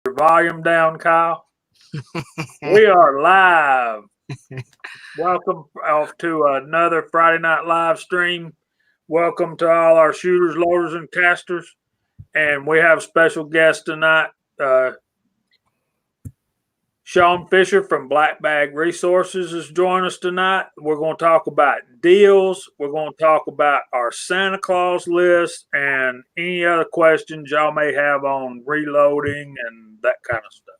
your volume down, Kyle. We are live. Welcome off to another Friday night live stream. Welcome to all our shooters, loaders, and casters. And we have special guest tonight, Sean Fisher from Black Bag Resources is joining us tonight. We're going to talk about deals. We're going to talk about our Santa Claus list and any other questions y'all may have on reloading and that kind of stuff.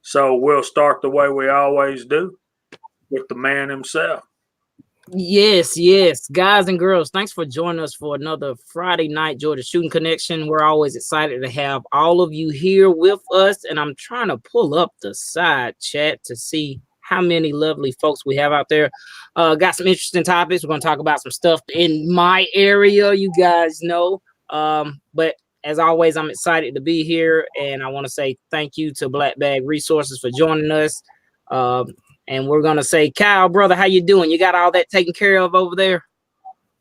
So we'll start the way we always do with the man himself. Yes, guys and girls, thanks for joining us for another Friday night Georgia Shooting Connection. We're always excited to have all of you here with us, and I'm trying to pull up the side chat to see how many lovely folks we have out there. Got some interesting topics. We're going to talk about some stuff in my area, you guys know. But as always, I'm excited to be here, and I want to say thank you to Black Bag Resources for joining us. And we're going to say, Kyle, brother, how you doing? You got all that taken care of over there?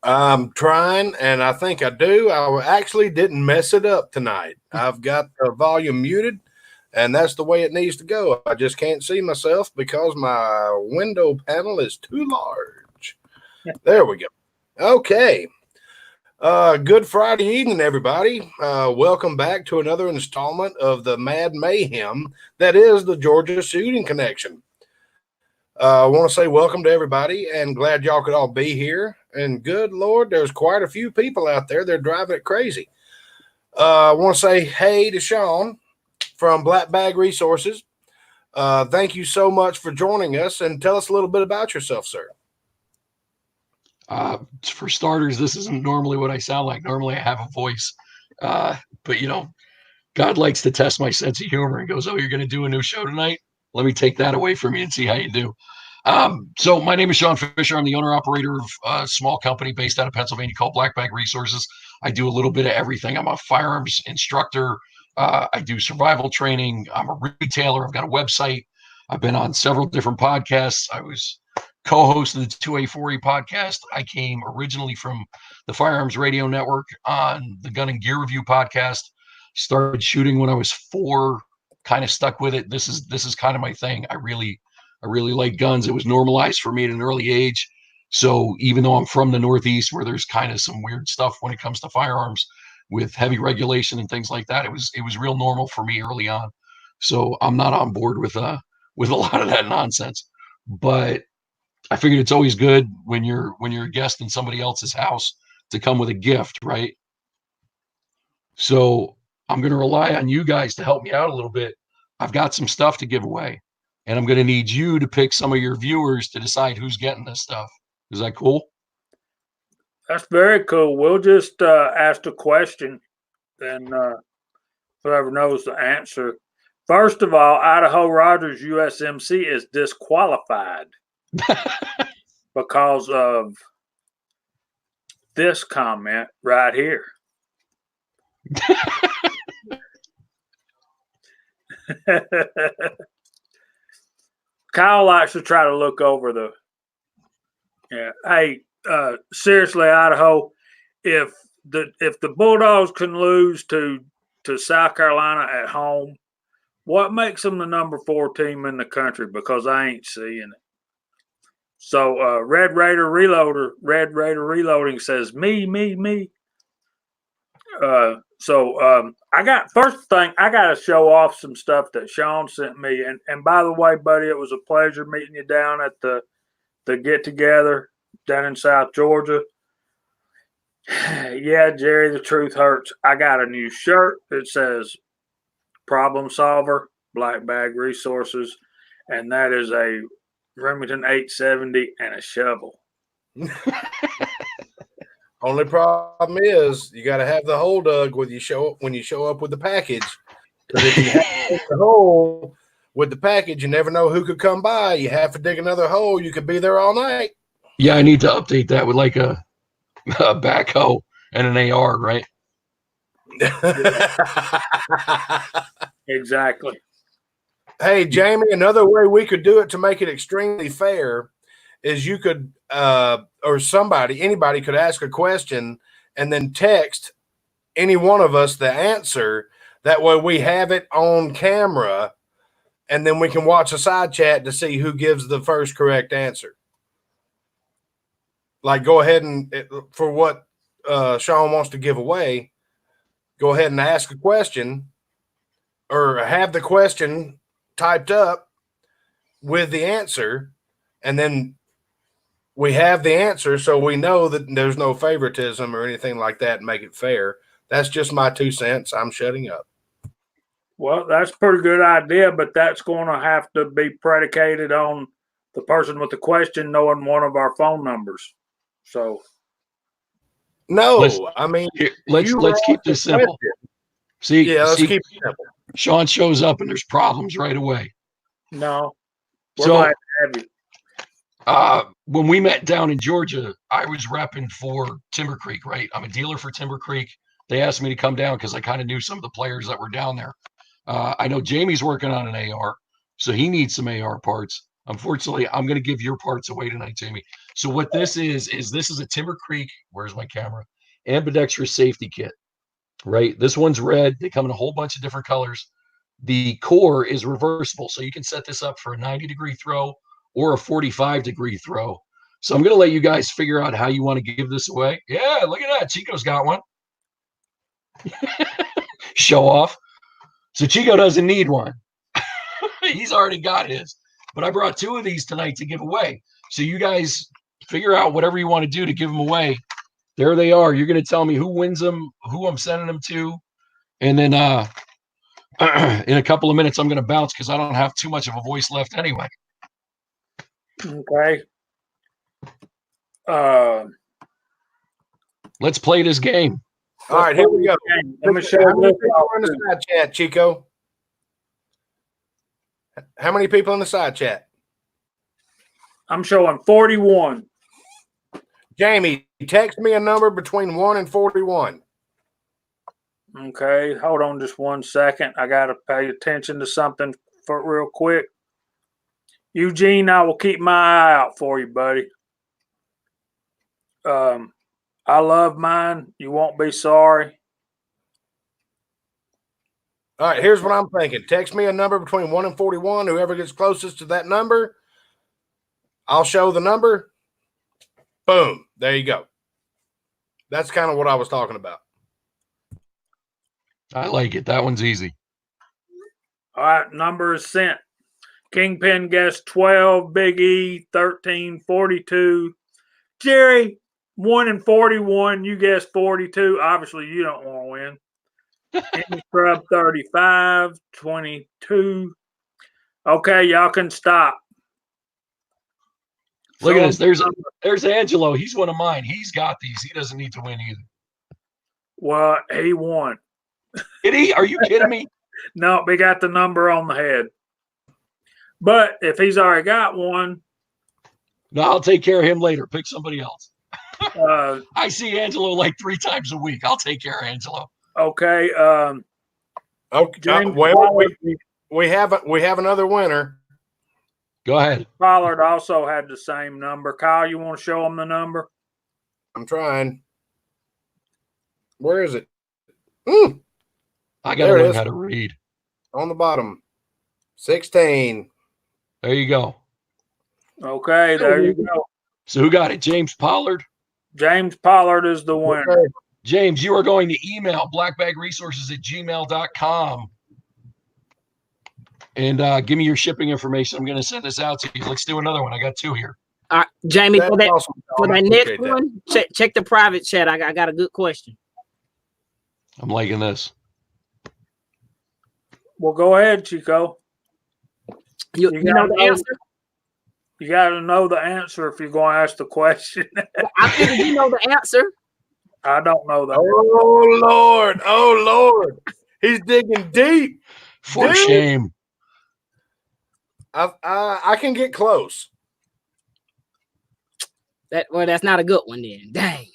I'm trying, and I think I do. I actually didn't mess it up tonight. I've got the volume muted, and that's the way it needs to go. I just can't see myself because my window panel is too large. There we go. Okay. Good Friday evening, everybody. Welcome back to another installment of the Mad Mayhem that is the Georgia Shooting Connection. I want to say welcome to everybody and glad y'all could all be here. And good Lord, there's quite a few people out there. They're driving it crazy. I want to say hey to Sean from Black Bag Resources. Thank you so much for joining us and tell us a little bit about yourself, sir. For starters, this isn't normally what I sound like. Normally I have a voice. But, you know, God likes to test my sense of humor and goes, oh, you're going to do a new show tonight? Let me take that away from you and see how you do. So my name is Sean Fisher. I'm the owner-operator of a small company based out of Pennsylvania called Black Bag Resources. I do a little bit of everything. I'm a firearms instructor. I do survival training. I'm a retailer. I've got a website. I've been on several different podcasts. I was co-host of the 2A4E podcast. I came originally from the Firearms Radio Network on the Gun and Gear Review podcast. Started shooting when I was 4. Kind of stuck with it. This is kind of my thing. I really like guns. It was normalized for me at an early age. So even though I'm from the Northeast where there's kind of some weird stuff when it comes to firearms with heavy regulation and things like that, it was real normal for me early on. So I'm not on board with a lot of that nonsense. But I figured it's always good when you're a guest in somebody else's house to come with a gift, right? So I'm going to rely on you guys to help me out a little bit. I've got some stuff to give away, and I'm going to need you to pick some of your viewers to decide who's getting this stuff. Is that cool? That's very cool. We'll just ask a question, and whoever knows the answer. First of all, Idaho Rogers USMC is disqualified because of this comment right here. Kyle likes to try to look over the. Yeah. Hey, seriously, Idaho, if the Bulldogs can lose to South Carolina at home, what makes them the number 4 team in the country? Because I ain't seeing it. So Red Raider Reloading says me. So I got to show off some stuff that Sean sent me. And by the way, buddy, it was a pleasure meeting you down at the get together down in South Georgia. Yeah, Jerry, the truth hurts. I got a new shirt that says Problem Solver, Black Bag Resources, and that is a Remington 870 and a shovel. Only problem is you got to have the hole dug when you show up with the package. Because if you have the hole with the package, you never know who could come by. You have to dig another hole. You could be there all night. Yeah, I need to update that with like a backhoe and an AR, right? Exactly. Hey, Jamie, another way we could do it to make it extremely fair is you could or anybody could ask a question and then text any one of us the answer That way we have it on camera, and then we can watch a side chat to see who gives the first correct answer. Like, go ahead and, for what Sean wants to give away, go ahead and ask a question or have the question typed up with the answer, and then we have the answer so we know that there's no favoritism or anything like that and make it fair. That's just my 2 cents. I'm shutting up. Well, that's a pretty good idea, but that's going to have to be predicated on the person with the question knowing one of our phone numbers. So, no, let's keep this simple. Let's keep it simple. Sean shows up and there's problems right away. No, so glad to have you. When we met down in Georgia, I was repping for Timber Creek, right? I'm a dealer for Timber Creek. They asked me to come down because I kind of knew some of the players that were down there. I know Jamie's working on an AR, so he needs some AR parts. Unfortunately, I'm going to give your parts away tonight, Jamie. So what this is this is a Timber Creek, where's my camera, ambidextrous safety kit, right? This one's red. They come in a whole bunch of different colors. The core is reversible, so you can set this up for a 90-degree throw or a 45-degree throw. So I'm going to let you guys figure out how you want to give this away. Yeah, look at that. Chico's got one. Show off. So Chico doesn't need one. He's already got his. But I brought 2 of these tonight to give away. So you guys figure out whatever you want to do to give them away. There they are. You're going to tell me who wins them, who I'm sending them to. And then in a couple of minutes, I'm going to bounce because I don't have too much of a voice left anyway. Okay. Let's play this game. All right, here we go. Let me show How many you. people are in the side chat, Chico? How many people in the side chat? I'm showing 41. Jamie, text me a number between 1 and 41. Okay, hold on just 1 second. I got to pay attention to something for real quick. Eugene, I will keep my eye out for you, buddy. I love mine. You won't be sorry. All right, here's what I'm thinking. Text me a number between 1 and 41. Whoever gets closest to that number, I'll show the number. Boom. There you go. That's kind of what I was talking about. I like it. That one's easy. All right, number is sent. Kingpin guessed 12, Big E 13, 42. Jerry, 1 and 41. You guessed 42. Obviously, you don't want to win. Scrub 35, 22. Okay, y'all can stop. Look at this. There's Angelo. He's one of mine. He's got these. He doesn't need to win either. Well, he won. Did he? Are you kidding me? No, we got the number on the head. But if he's already got one. No, I'll take care of him later. Pick somebody else. I see Angelo like 3 times a week. I'll take care of Angelo. Okay. Okay. James Well, we have another winner. Go ahead. Pollard also had the same number. Kyle, you want to show him the number? I'm trying. Where is it? I got to learn how to read. On the bottom. 16. There you go. Okay, there you go. So who got it? James Pollard? James Pollard is the winner. Okay. James, you are going to email blackbagresources@gmail.com and give me your shipping information. I'm going to send this out to you. Let's do another one. I got 2 here. All right, Jamie, That's for that, awesome. for that Appreciate next that. one, check the private chat. I got a good question. I'm liking this. Well, go ahead, Chico. You know the answer? You got to know the answer if you're going to ask the question. I figured you know the answer. I don't know that. Oh, Lord. Oh, Lord. He's digging deep. For Dude. shame. I can get close. That's not a good one then. Dang.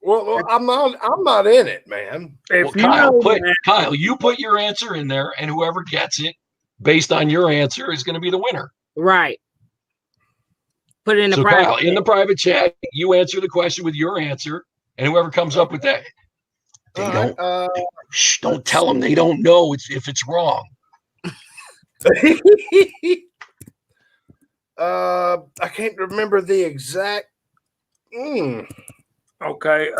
Well, I'm not in it, man. If Well, Kyle, you put your answer in there, and whoever gets it based on your answer is going to be the winner. Right. Put it in the So private Kyle, chat. in the private chat, you answer the question with your answer, and whoever comes up with that. They All don't. right, Shh, don't tell them they don't know if it's wrong. I can't remember the exact. Okay.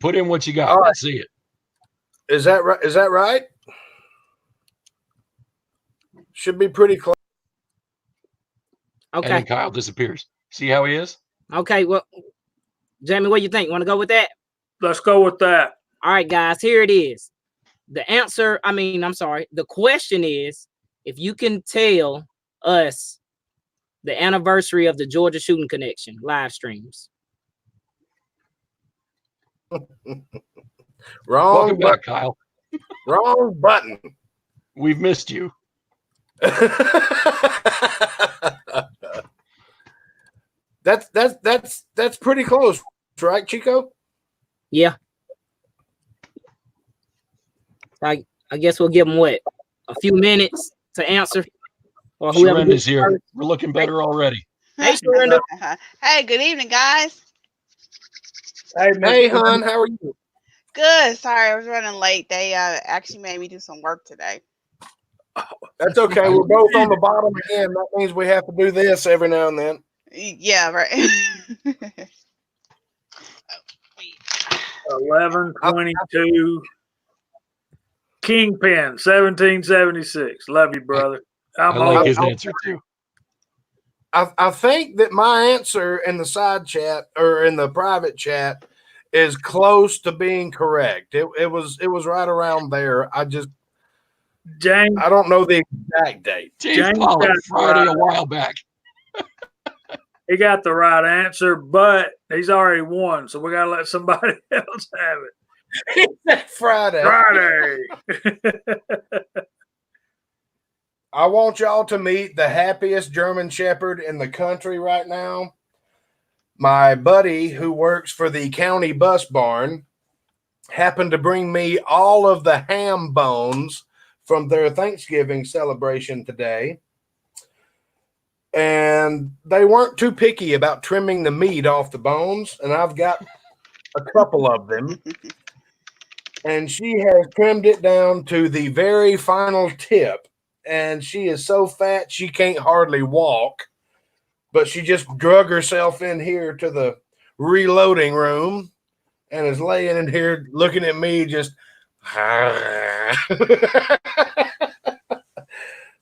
Put in what you got. All right. Let's see it. Is that right? Is that right? Should be pretty close. And Okay. then Kyle disappears. See how he is? Okay. Well, Jamie, what do you think? Want to go with that? Let's go with that. All right, guys, here it is. The answer, I'm sorry. The question is, if you can tell us the anniversary of the Georgia Shooting Connection live streams. Wrong. Welcome back, Kyle. Wrong button. We've missed you. That's pretty close, right, Chico? Yeah. I guess we'll give them what? A few minutes to answer. Or whoever Sharenda's here. We're looking better already. Hey, Sharenda. Hey, good evening, guys. Hey, hon, how are you? Good. Sorry, I was running late. They actually made me do some work today. That's okay. We're both on the bottom again. That means we have to do this every now and then. Yeah, right. 11/22. Kingpin, 1776. Love you, brother. I like his answer too. I think that my answer in the side chat or in the private chat is close to being correct. It was right around there. James, I don't know the exact date. James Pollock, Friday a while back. he got the right answer, but he's already won, so we gotta let somebody else have it. Friday. I want y'all to meet the happiest German Shepherd in the country right now. My buddy who works for the county bus barn happened to bring me all of the ham bones from their Thanksgiving celebration today. And they weren't too picky about trimming the meat off the bones. And I've got a couple of them. And she has trimmed it down to the very final tip. And she is so fat she can't hardly walk. But she just drug herself in here to the reloading room and is laying in here looking at me just.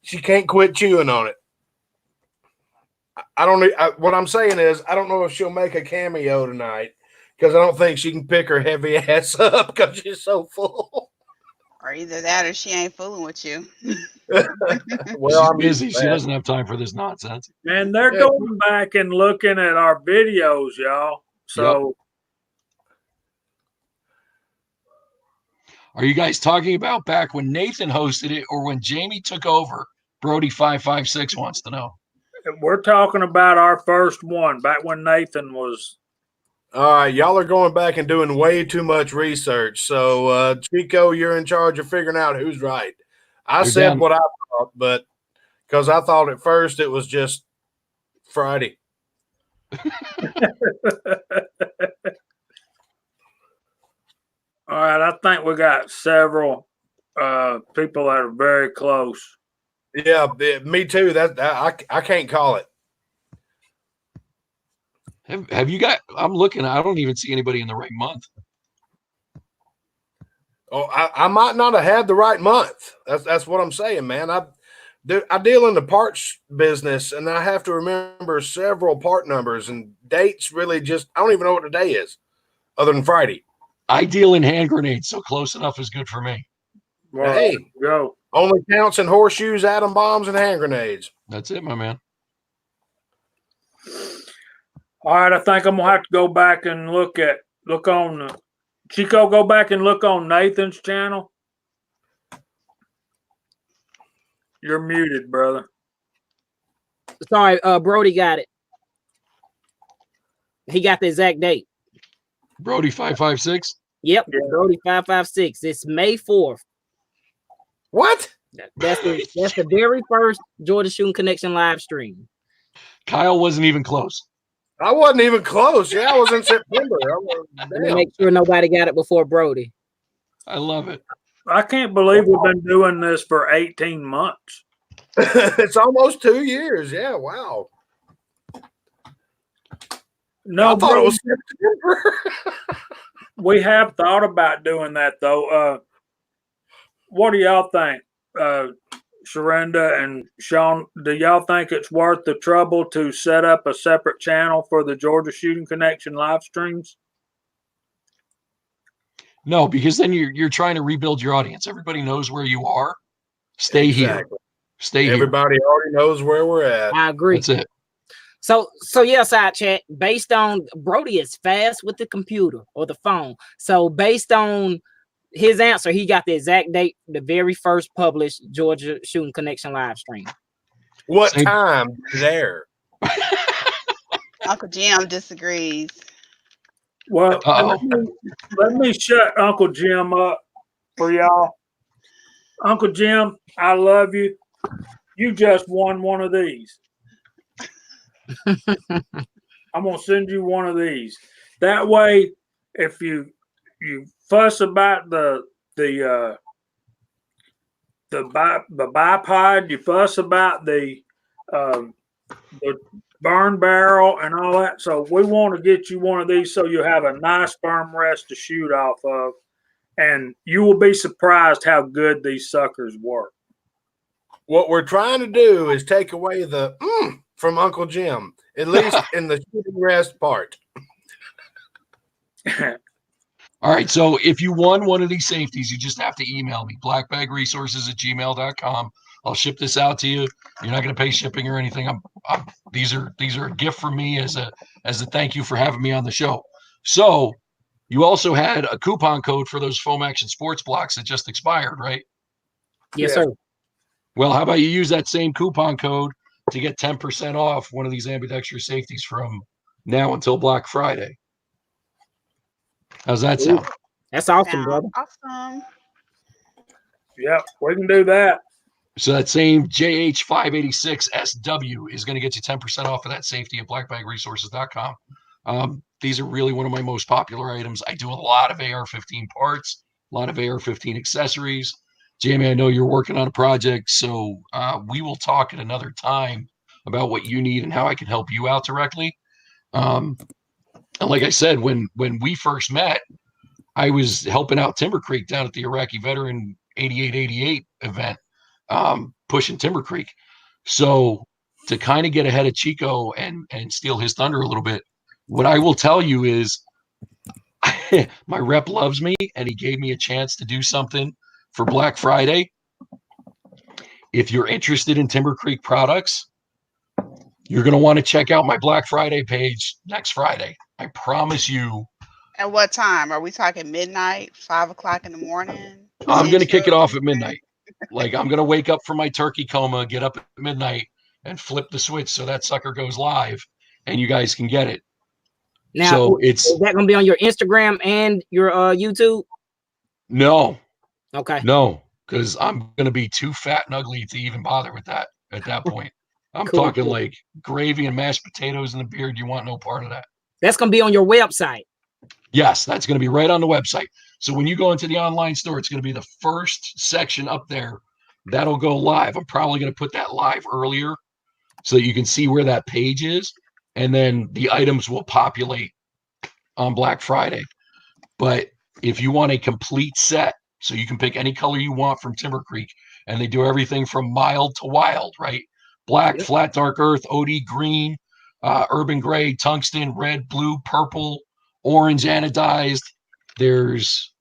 She can't quit chewing on it. What I'm saying is, I don't know if she'll make a cameo tonight because I don't think she can pick her heavy ass up because she's so full. Or either that or she ain't fooling with you. Well, she's busy. She doesn't have time for this nonsense. And they're going back and looking at our videos, y'all. So, Are you guys talking about back when Nathan hosted it or when Jamie took over? Brody 556 wants to know. we're talking about our first one back when Nathan was. All right, y'all are going back and doing way too much research. So, Chico, you're in charge of figuring out who's right. I said what I thought, but because I thought at first it was just Friday. All right, I think we got several people that are very close. Yeah, me too. I can't call it. Have you got? I'm looking. I don't even see anybody in the right month. Oh, I might not have had the right month. That's what I'm saying, man. I deal in the parts business, and I have to remember several part numbers and dates. Really, just I don't even know what the day is, other than Friday. I deal in hand grenades, so close enough is good for me. Well, hey, go. Only counts in horseshoes, atom bombs, and hand grenades. That's it, my man. All right, I think I'm gonna have to go back and look on Chico. Go back and look on Nathan's channel. You're muted, brother. Sorry, Brody got it. He got the exact date. Brody 556. Yep, Brody 556. It's May 4th. What? That's the very first Georgia Shooting Connection live stream. Kyle wasn't even close. I wasn't even close. Yeah, I was in September. Let me make sure nobody got it before Brody. I love it. I can't believe we've been doing this for 18 months. It's almost 2 years. Yeah, wow. No, I thought it bro, was September. we have thought about doing that though. What do y'all think, Sharonda and Sean? Do y'all think it's worth the trouble to set up a separate channel for the Georgia Shooting Connection live streams? No, because then you're trying to rebuild your audience. Everybody knows where you are. Stay here. Exactly. Stay here. Everybody already knows where we're at. I agree. That's it. So yeah, side chat. Based on Brody is fast with the computer or the phone. So based on his answer, he got the exact date, the very first published Georgia Shooting Connection live stream. What Same. time there? Uncle Jim disagrees. Well, Uh-oh. let me shut Uncle Jim up for y'all. Uncle Jim, I love you. You just won one of these. I'm gonna send you one of these. That way, if you fuss about the bipod, you fuss about the burn barrel and all that. So we want to get you one of these so you have a nice firm rest to shoot off of, and you will be surprised how good these suckers work. What we're trying to do is take away the from Uncle Jim, at least in the shooting rest part. All right. So if you won one of these safeties, you just have to email me, blackbagresources@gmail.com. I'll ship this out to you. You're not going to pay shipping or anything. These are a gift from me as a thank you for having me on the show. So you also had a coupon code for those Foam Action Sports blocks that just expired, right? Yes, Yeah. sir. Well, how about you use that same coupon code to get 10% off one of these ambidextrous safeties from now until Black Friday? How's that sound? That's awesome, brother. Awesome. Yep, we can do that. So that same JH586SW is going to get you 10% off of that safety at blackbagresources.com. These are really one of my most popular items. I do a lot of AR-15 parts, a lot of AR-15 accessories. Jamie, I know you're working on a project, so we will talk at another time about what you need and how I can help you out directly. And like I said, when we first met, I was helping out Timber Creek down at the Iraqi Veteran 8888 event, pushing Timber Creek. So to kind of get ahead of Chico and steal his thunder a little bit, what I will tell you is my rep loves me and he gave me a chance to do something for Black Friday. If you're interested in Timber Creek products, you're going to want to check out my Black Friday page next Friday. I promise you. At what time? Are we talking midnight, 5 o'clock in the morning? I'm going to kick it Central? off at midnight. Like I'm going to wake up from my turkey coma, get up at midnight and flip the switch so that sucker goes live and you guys can get it. Now, So is that going to be on your Instagram and your YouTube? No, Okay. no, because I'm going to be too fat and ugly to even bother with that at that point. I'm Cool, talking cool. like gravy and mashed potatoes in the beard. You want no part of that. That's going to be on your website. Yes, that's going to be right on the website. So when you go into the online store, it's going to be the first section up there. That'll go live. I'm probably going to put that live earlier so that you can see where that page is. And then the items will populate on Black Friday. But if you want a complete set, so you can pick any color you want from Timber Creek, and they do everything from mild to wild, right? Black, Yep. flat, dark earth, OD green, urban gray, tungsten, red, blue, purple, orange, anodized. There's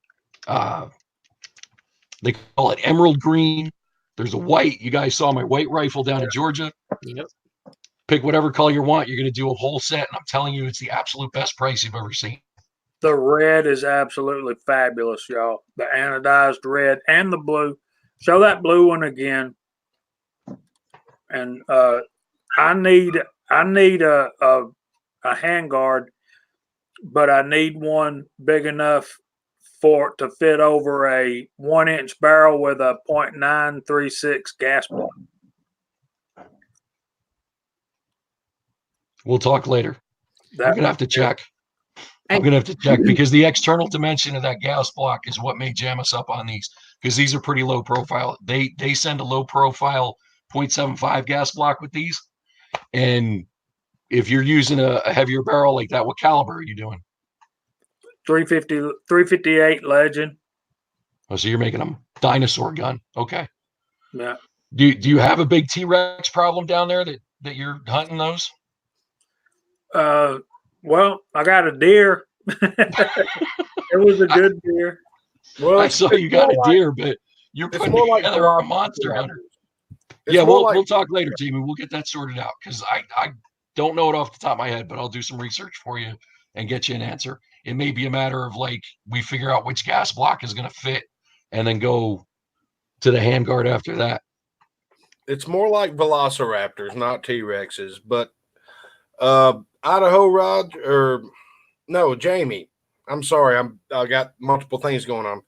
they call it emerald green. There's a white. You guys saw my white rifle down in Georgia. Yep. Pick whatever color you want. You're going to do a whole set, and I'm telling you, it's the absolute best price you've ever seen. The red is absolutely fabulous, y'all. The anodized red and the blue. Show that blue one again. And I need a handguard, but I need one big enough for it to fit over a 1-inch barrel with a .936 gas pump. We'll talk later. I'm going to have to check. I'm gonna have to check because the external dimension of that gas block is what may jam us up on these because these are pretty low profile. They send a low profile 0.75 gas block with these, and if you're using a heavier barrel like that, what caliber are you doing? 358 Legend. Oh, so you're making a dinosaur gun. Okay. Yeah. Do you have a big T-Rex problem down there that you're hunting those? Well, I got a deer. It was a good deer. Well, I saw you got a deer, but you're it's putting more like together a monster hunter. Yeah, we'll talk later, Jamie. We'll get that sorted out because I don't know it off the top of my head, but I'll do some research for you and get you an answer. It may be a matter of like we figure out which gas block is going to fit and then go to the handguard after that. It's more like velociraptors, not T-Rexes. But Idaho Rod or no, Jamie. I'm sorry, I got multiple things going on.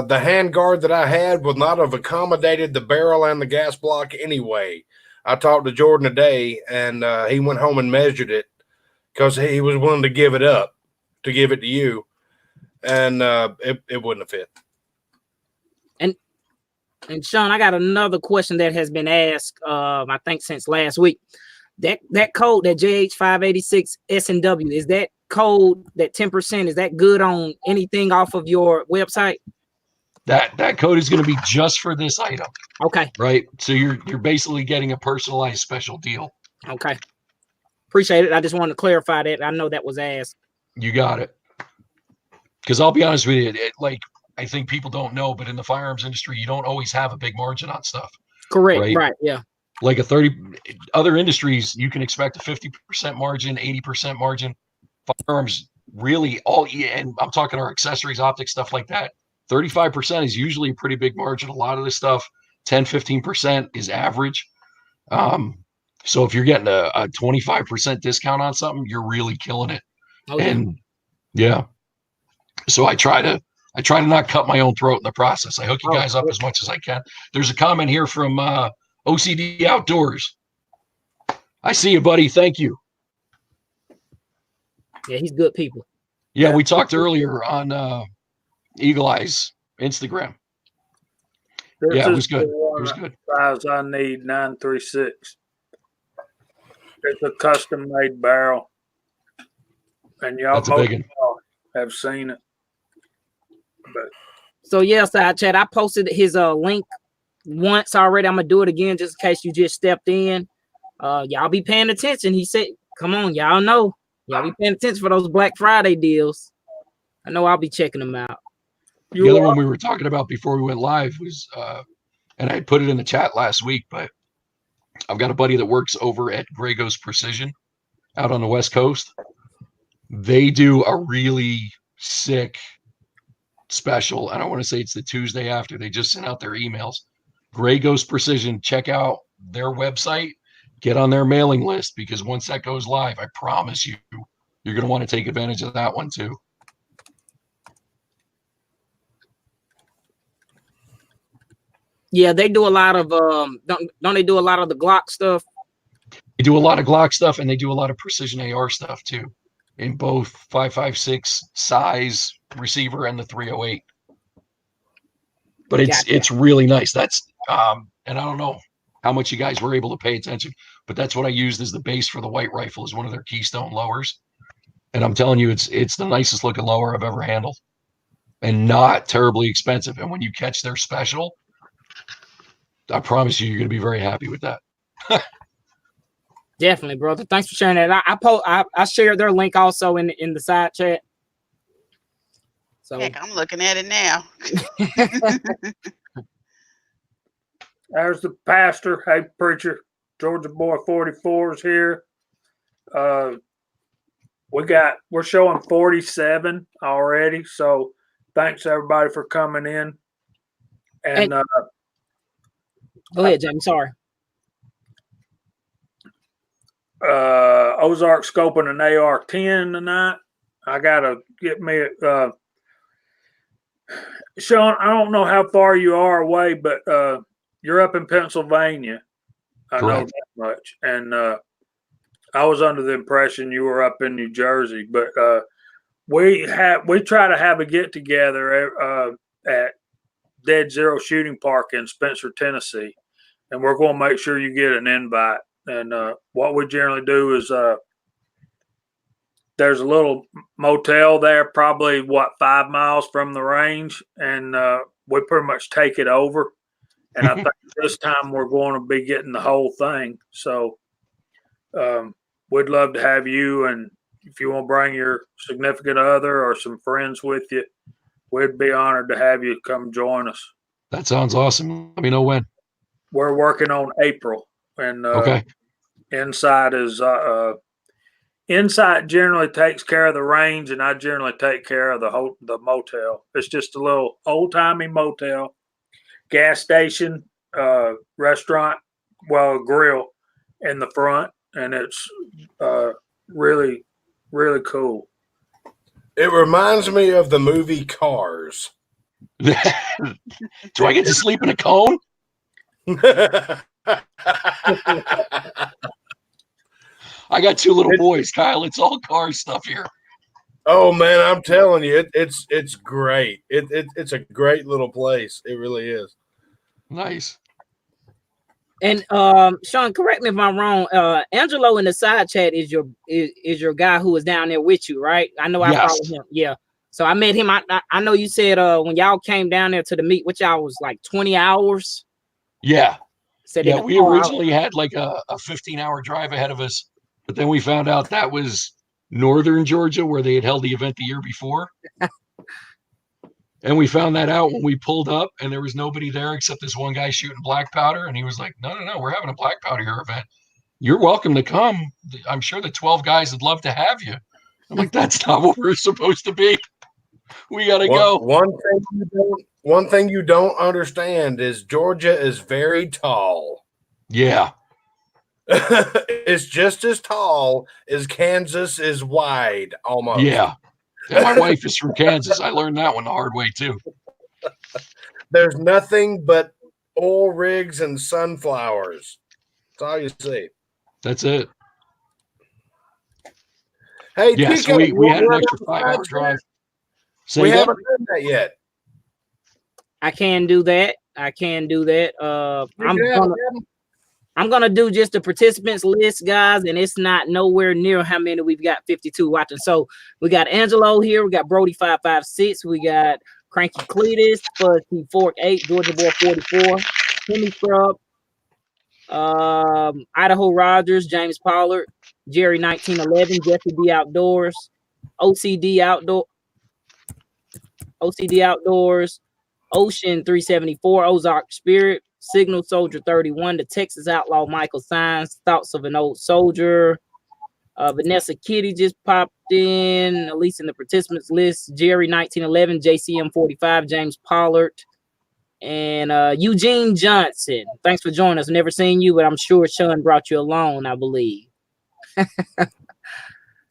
The handguard that I had would not have accommodated the barrel and the gas block anyway. I talked to Jordan today, and he went home and measured it because he was willing to give it up to give it to you, and it wouldn't have fit. And Sean, I got another question that has been asked, I think since last week. That code, that JH586 S&W, is that code, that 10%, is that good on anything off of your website? That code is going to be just for this item. Okay. Right. So you're basically getting a personalized special deal. Okay. Appreciate it. I just wanted to clarify that. I know that was asked. You got it. Because I'll be honest with you, like I think people don't know, but in the firearms industry, you don't always have a big margin on stuff. Correct. Right. Yeah. Like other industries, you can expect a 50% margin, 80% margin. Firearms really and I'm talking our accessories, optics, stuff like that. 35% is usually a pretty big margin. A lot of this stuff, 10, 15% is average. So if you're getting a 25% discount on something, you're really killing it. Oh, and yeah. So I try to not cut my own throat in the process. I hook you guys up as much as I can. There's a comment here from OCD Outdoors. I see you, buddy. Thank you. Yeah, he's good people. Yeah, we talked earlier on Eagle Eye's Instagram. Yeah, it was good. It was good. Size I need 936. It's a custom made barrel, and y'all have seen it. But so yeah, side chat. I posted his link once already. I'm gonna do it again just in case you just stepped in. Y'all be paying attention. He said, "Come on, y'all know. Y'all be paying attention for those Black Friday deals." I know I'll be checking them out. The other one we were talking about before we went live was, and I put it in the chat last week, but I've got a buddy that works over at Grey Ghost Precision out on the West Coast. They do a really sick special, and I want to say it's the Tuesday after. They just sent out their emails. Grey Ghost Precision, check out their website, get on their mailing list, because once that goes live, I promise you, you're going to want to take advantage of that one too. Yeah, they do a lot of don't they do a lot of the Glock stuff? They do a lot of Glock stuff, and they do a lot of precision AR stuff too, in both 5.56 size receiver and the 308. But it's really nice. That's and I don't know how much you guys were able to pay attention, but that's what I used as the base for the White Rifle, is one of their Keystone lowers. And I'm telling you, it's the nicest looking lower I've ever handled, and not terribly expensive. And when you catch their special, I promise you, you're going to be very happy with that. Definitely, brother. Thanks for sharing that. I shared their link also in the side chat. So heck, I'm looking at it now. There's the pastor. Hey, preacher. Georgia Boy 44 is here. We're showing 47 already. So thanks everybody for coming in. And go ahead, Jim. Sorry. Ozark scoping an AR-10 tonight. I gotta get me Sean, I don't know how far you are away, but you're up in Pennsylvania. I know that much. And I was under the impression you were up in New Jersey, but we try to have a get together at Dead Zero Shooting Park in Spencer, Tennessee, and we're going to make sure you get an invite. And what we generally do is there's a little motel there, probably 5 miles from the range, and we pretty much take it over. And I think this time we're going to be getting the whole thing. So we'd love to have you, and if you want to bring your significant other or some friends with you, we'd be honored to have you come join us. That sounds awesome. Let me know when. We're working on April, and Okay. Inside is Inside generally takes care of the range, and I generally take care of the motel. It's just a little old timey motel, gas station, restaurant, well, grill in the front, and it's really, really cool. It reminds me of the movie Cars. Do I get to sleep in a cone? I got 2 little boys, Kyle. It's all car stuff here. Oh man, I'm telling you, it's great. It's a great little place. It really is. Nice. And Sean, correct me if I'm wrong. Angelo in the side chat is your guy who was down there with you, right? I know I followed him. Yeah. So I met him. I know you said when y'all came down there to the meet, which y'all was like 20 hours. Yeah. Said yeah, we originally had like a 15-hour drive ahead of us, but then we found out that was northern Georgia where they had held the event the year before. And we found that out when we pulled up, and there was nobody there except this one guy shooting black powder. And he was like, no, we're having a black powder here event. You're welcome to come. I'm sure the 12 guys would love to have you. I'm like, that's not what we're supposed to be. We got to go. One thing you don't understand is Georgia is very tall. Yeah. It's just as tall as Kansas is wide, almost. Yeah. Yeah, my wife is from Kansas. I learned that one the hard way, too. There's nothing but oil rigs and sunflowers. That's all you see. That's it. Hey, yeah, Chico, so we had an extra 5-hour drive. We haven't done that yet. I can do that. I'm gonna do just the participants list, guys, and it's not nowhere near how many we've got. 52 watching. So we got Angelo here, we got Brody 556, we got Cranky Cletus, Fuzzy Fork 8, Georgia Boy 44, Timmy Scrub, Idaho Rogers, James Pollard, Jerry 1911, Jeffy D Outdoors, OCD Outdoors, Ocean 374, Ozark Spirit, Signal Soldier 31, the Texas Outlaw Michael Signs, Thoughts of an Old Soldier, Vanessa Kitty just popped in, at least in the participants list, Jerry 1911, JCM 45, James Pollard, and Eugene Johnson. Thanks for joining us. Never seen you, but I'm sure Sean brought you along, I believe.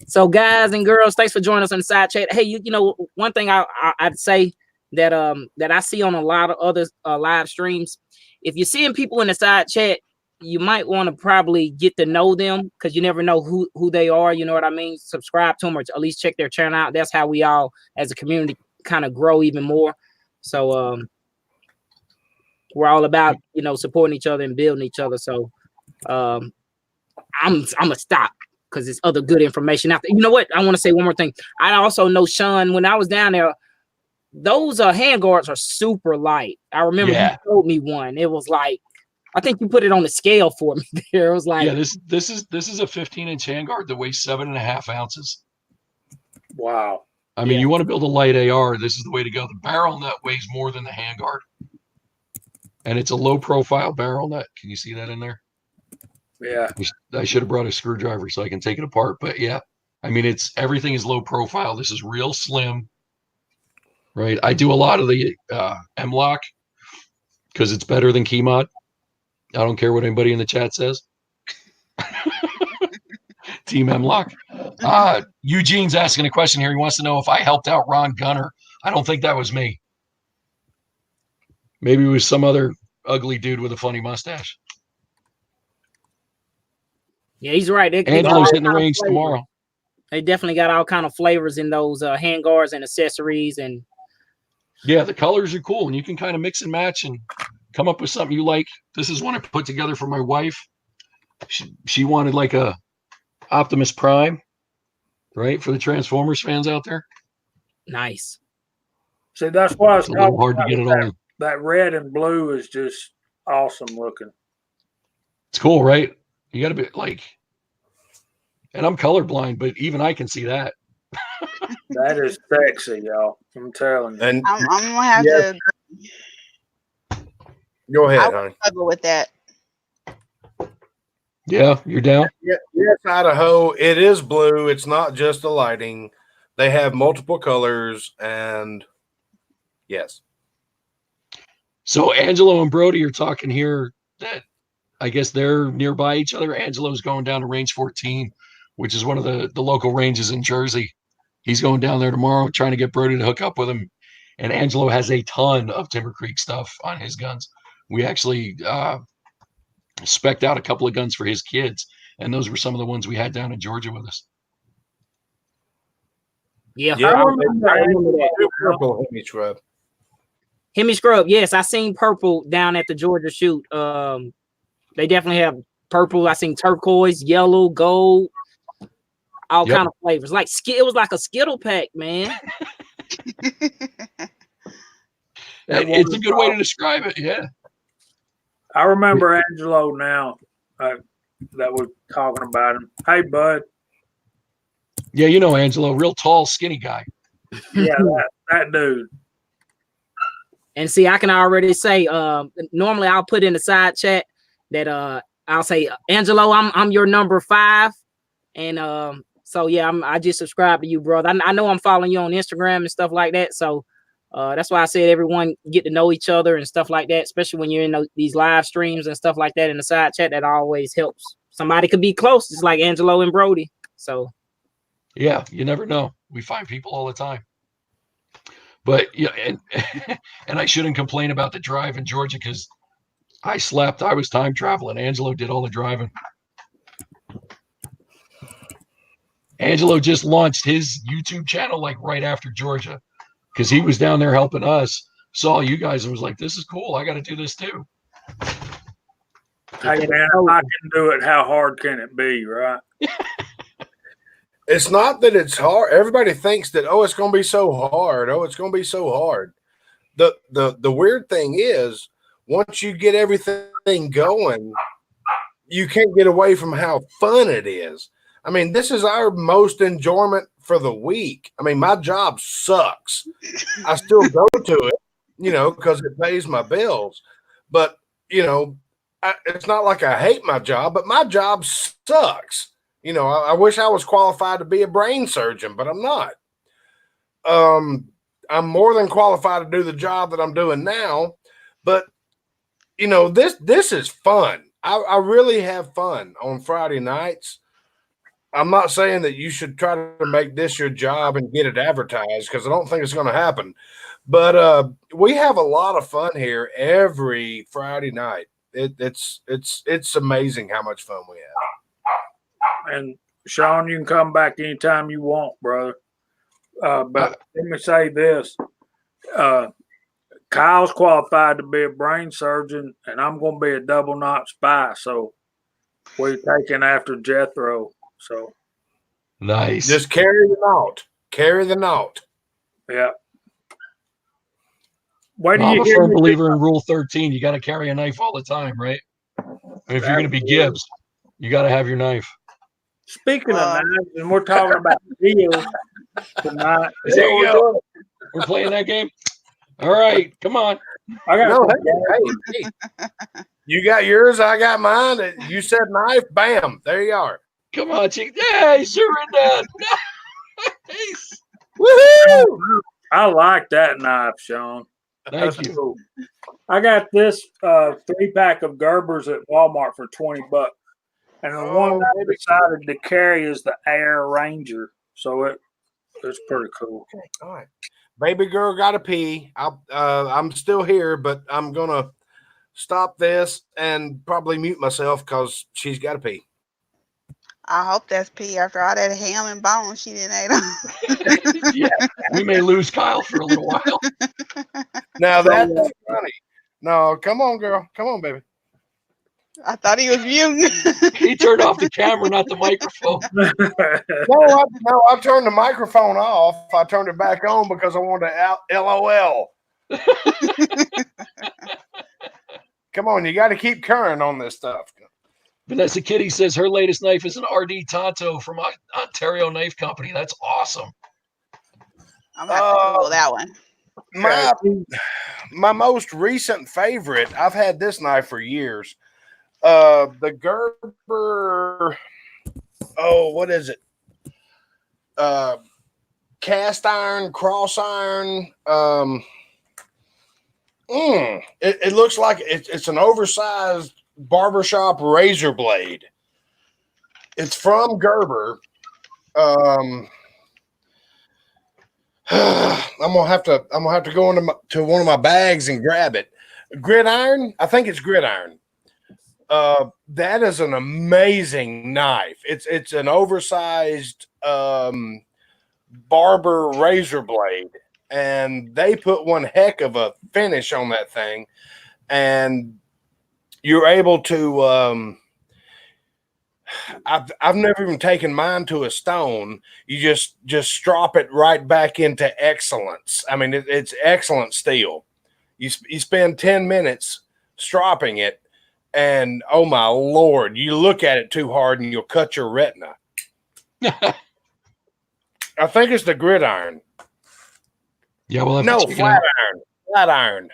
So guys and girls, thanks for joining us on the side chat. Hey, you know, one thing I'd say that I see on a lot of other live streams, if you're seeing people in the side chat, you might want to probably get to know them, because you never know who they are. You know what I mean? Subscribe to them, or at least check their channel out. That's how we all as a community kind of grow even more. So we're all about, you know, supporting each other and building each other. So I'm gonna stop, because there's other good information out there. You know what? I want to say one more thing. I also know, Sean, when I was down there, those hand guards are super light. I remember you told me one. It was like, I think you put it on the scale for me there. It was like, this is a 15-inch hand guard that weighs 7.5 ounces. Wow. I mean, you want to build a light AR, this is the way to go. The barrel nut weighs more than the hand guard. And it's a low profile barrel nut. Can you see that in there? Yeah. I should have brought a screwdriver so I can take it apart, but yeah. I mean, everything is low profile. This is real slim. Right. I do a lot of the M-Lock because it's better than key mod. I don't care what anybody in the chat says. Team M-Lock. Eugene's asking a question here. He wants to know if I helped out Ron Gunner. I don't think that was me. Maybe it was some other ugly dude with a funny mustache. Yeah, he's right. They got Angelo's all hitting the kind of range flavors. tomorrow. They definitely got all kind of flavors in those hand guards and accessories. And Yeah, the colors are cool, and you can kind of mix and match and come up with something you like. This is one I put together for my wife. She wanted like a Optimus Prime, right, for the Transformers fans out there. nice. See, that's what I was It's a little talking hard to about. get it all in. That red and blue is just awesome looking. It's cool, right? You got to be like, and I'm colorblind, but even I can see that. That is sexy, y'all. I'm telling you. And I'm gonna have Yes. to. go ahead, I honey. would struggle with that. Yeah, you're down. Yes, Idaho. It is blue. It's not just the lighting. They have multiple colors, and yes. So Angelo and Brody are talking here that I guess they're nearby each other. Angelo's going down to range 14, which is one of the local ranges in Jersey. He's going down there tomorrow, trying to get Brody to hook up with him. And Angelo has a ton of Timber Creek stuff on his guns. We actually spec'd out a couple of guns for his kids, and those were some of the ones we had down in Georgia with us. Yeah, Yeah, I remember remember that. purple Hemi scrub. Hemi Scrub. Yes, I seen purple down at the Georgia shoot. They definitely have purple. I seen turquoise, yellow, gold, all Yep. kind of flavors. Like it was like a Skittle pack, man. It's a good way to describe it. Yeah. I remember Angelo now that we're talking about him. Hey, bud. Yeah, you know Angelo, real tall, skinny guy. Yeah, that dude. And see, I can already say, normally I'll put in the side chat that I'll say, Angelo, I'm your number 5. And so yeah, I just subscribe to you, brother. I know I'm following you on Instagram and stuff like that. So that's why I said everyone get to know each other and stuff like that, especially when you're in these live streams and stuff like that in the side chat. That always helps. Somebody could be close, just like Angelo and Brody. So Yeah, you never know. We find people all the time. But yeah, and and I shouldn't complain about the drive in Georgia because I slept. I was time traveling. Angelo did all the driving. Angelo just launched his YouTube channel like right after Georgia because he was down there helping us, saw you guys and was like, this is cool. I got to do this too. Hey, man, if I can do it, how hard can it be, right? It's not that it's hard. Everybody thinks that, oh, it's going to be so hard. Oh, it's going to be so hard. The weird thing is, once you get everything going, you can't get away from how fun it is. I mean, this is our most enjoyment for the week. I mean, my job sucks. I still go to it, because it pays my bills. But, it's not like I hate my job, but my job sucks. I wish I was qualified to be a brain surgeon, but I'm not. I'm more than qualified to do the job that I'm doing now. But, this is fun. I really have fun on Friday nights. I'm not saying that you should try to make this your job and get it advertised because I don't think it's going to happen. But we have a lot of fun here every Friday night. It's amazing how much fun we have. And Sean, you can come back anytime you want, brother. But let me say this. Kyle's qualified to be a brain surgeon, and I'm going to be a double knot spy. So we're taking after Jethro. So nice. Just carry the knot. Carry the knot. yeah. Where do I'm you a hear firm me? believer in Rule 13. You got to carry a knife all the time, right? And if you're going to be Gibbs, you got to have your knife. Speaking of knives, and we're talking about deals tonight. There you go. We're playing that game. All right, come on. I got No, hey. You got yours, I got mine. You said knife, bam, there you are. Come on, Chico. Yeah, surrender. Nice. Woohoo! I like that knife, Sean. Thank you. Cool. I got this 3-pack of Gerbers at Walmart for $20, and the one I decided to carry is the Air Ranger. So it's pretty cool. Okay, all right. Baby girl got to pee. I'm still here, but I'm gonna stop this and probably mute myself because she's got to pee. I hope that's P after all that ham and bone she didn't ate. Yeah, we may lose Kyle for a little while. Now that's funny. No, come on, girl. Come on, baby. I thought he was muting. He turned off the camera, not the microphone. No, I turned the microphone off. I turned it back on because I wanted to LOL. Come on, you got to keep current on this stuff. Vanessa Kitty says her latest knife is an RD Tonto from Ontario Knife Company. That's awesome. I'm gonna have to Google that one. My most recent favorite, I've had this knife for years. The Gerber, what is it? Cast iron, cross iron. It looks like it's an oversized barbershop razor blade. It's from Gerber. I'm gonna have to go into one of my bags and grab it. Gridiron, I think it's gridiron. That is an amazing knife. It's an oversized barber razor blade, and they put one heck of a finish on that thing, and you're able to I've never even taken mine to a stone. You just strop it right back into excellence. I mean, it's excellent steel. You spend 10 minutes stropping it, and oh my Lord, you look at it too hard and you'll cut your retina. I think it's the gridiron. Yeah, well, flat irons.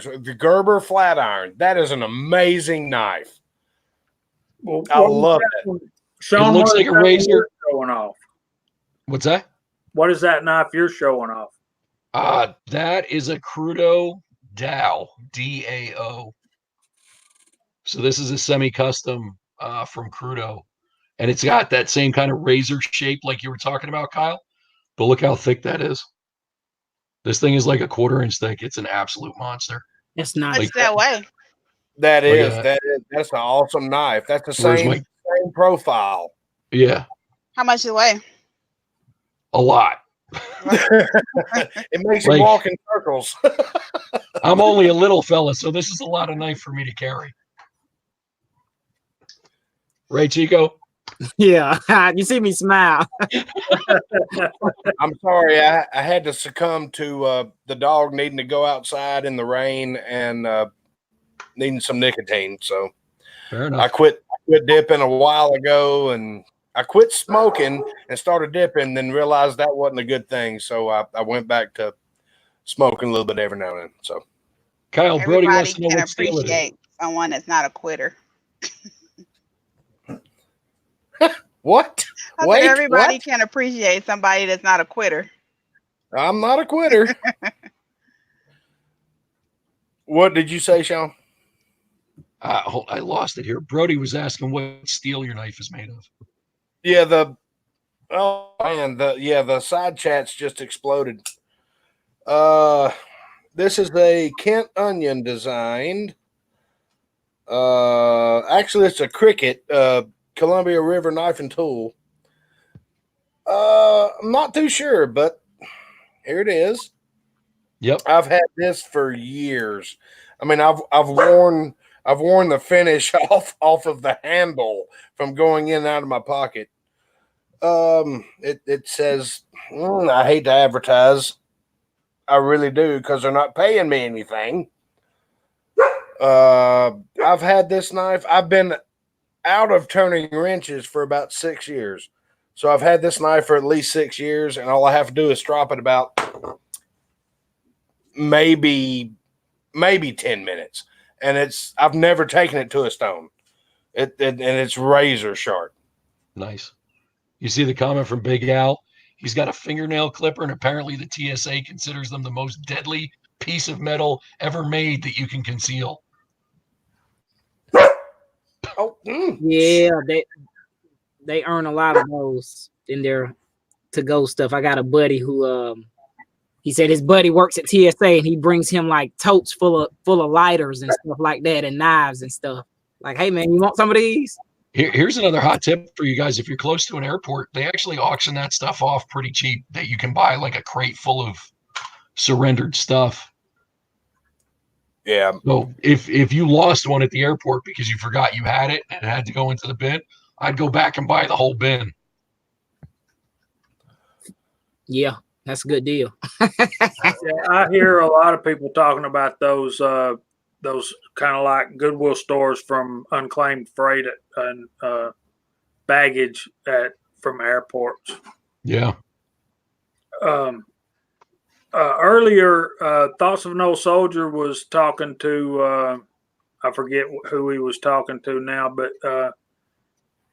The Gerber flat iron. That is an amazing knife. Well, I love it. Sean, It looks like a razor. Showing off. What's that? What is that knife you're showing off? That is a Crudo Dao, DAO. So this is a semi-custom from Crudo, and it's got that same kind of razor shape like you were talking about, Kyle. But look how thick that is. This thing is like a 1/4 inch thick. It's an absolute monster. That's nice. What's that way? That's an awesome knife. That's the same profile. Yeah. How much it weigh? A lot. It makes you walk in circles. I'm only a little fella, so this is a lot of knife for me to carry. Right, Chico? Yeah, you see me smile. I'm sorry, I had to succumb to the dog needing to go outside in the rain and needing some nicotine. So fair enough. I quit dipping a while ago, and I quit smoking and started dipping, then realized that wasn't a good thing. So I went back to smoking a little bit every now and then. So Kyle, Brody wants to know can what steel it is. appreciate someone that's not a quitter. what? Wait, everybody can appreciate somebody that's not a quitter. I'm not a quitter. What did you say, Sean? I lost it here. Brody was asking what steel your knife is made of. Yeah, the side chat's just exploded. This is a Kent Onion designed. Actually, it's a Cricket Columbia River knife and tool. I'm not too sure, but here it is. Yep, I've had this for years. I mean, I've worn the finish off of the handle from going in and out of my pocket. It says, I hate to advertise. I really do, because they're not paying me anything. I've had this knife. I've been out of turning wrenches for about 6 years. So I've had this knife for at least 6 years, and all I have to do is strop it about maybe 10 minutes. And I've never taken it to a stone. And it's razor sharp. Nice. You see the comment from Big Al? He's got a fingernail clipper, and apparently the TSA considers them the most deadly piece of metal ever made that you can conceal. Yeah, they earn a lot of those in their to-go stuff. I got a buddy who he said his buddy works at TSA, and he brings him like totes full of lighters and stuff like that, and knives and stuff. Like, hey man, you want some of these? Here's another hot tip for you guys. If you're close to an airport, they actually auction that stuff off pretty cheap. That you can buy like a crate full of surrendered stuff. Yeah. So if you lost one at the airport because you forgot you had it and it had to go into the bin, I'd go back and buy the whole bin. Yeah, that's a good deal. Yeah, I hear a lot of people talking about those kind of like Goodwill stores from unclaimed freight and baggage from airports. Yeah. Earlier, Thoughts of an Old Soldier was talking to I forget who he was talking to now, but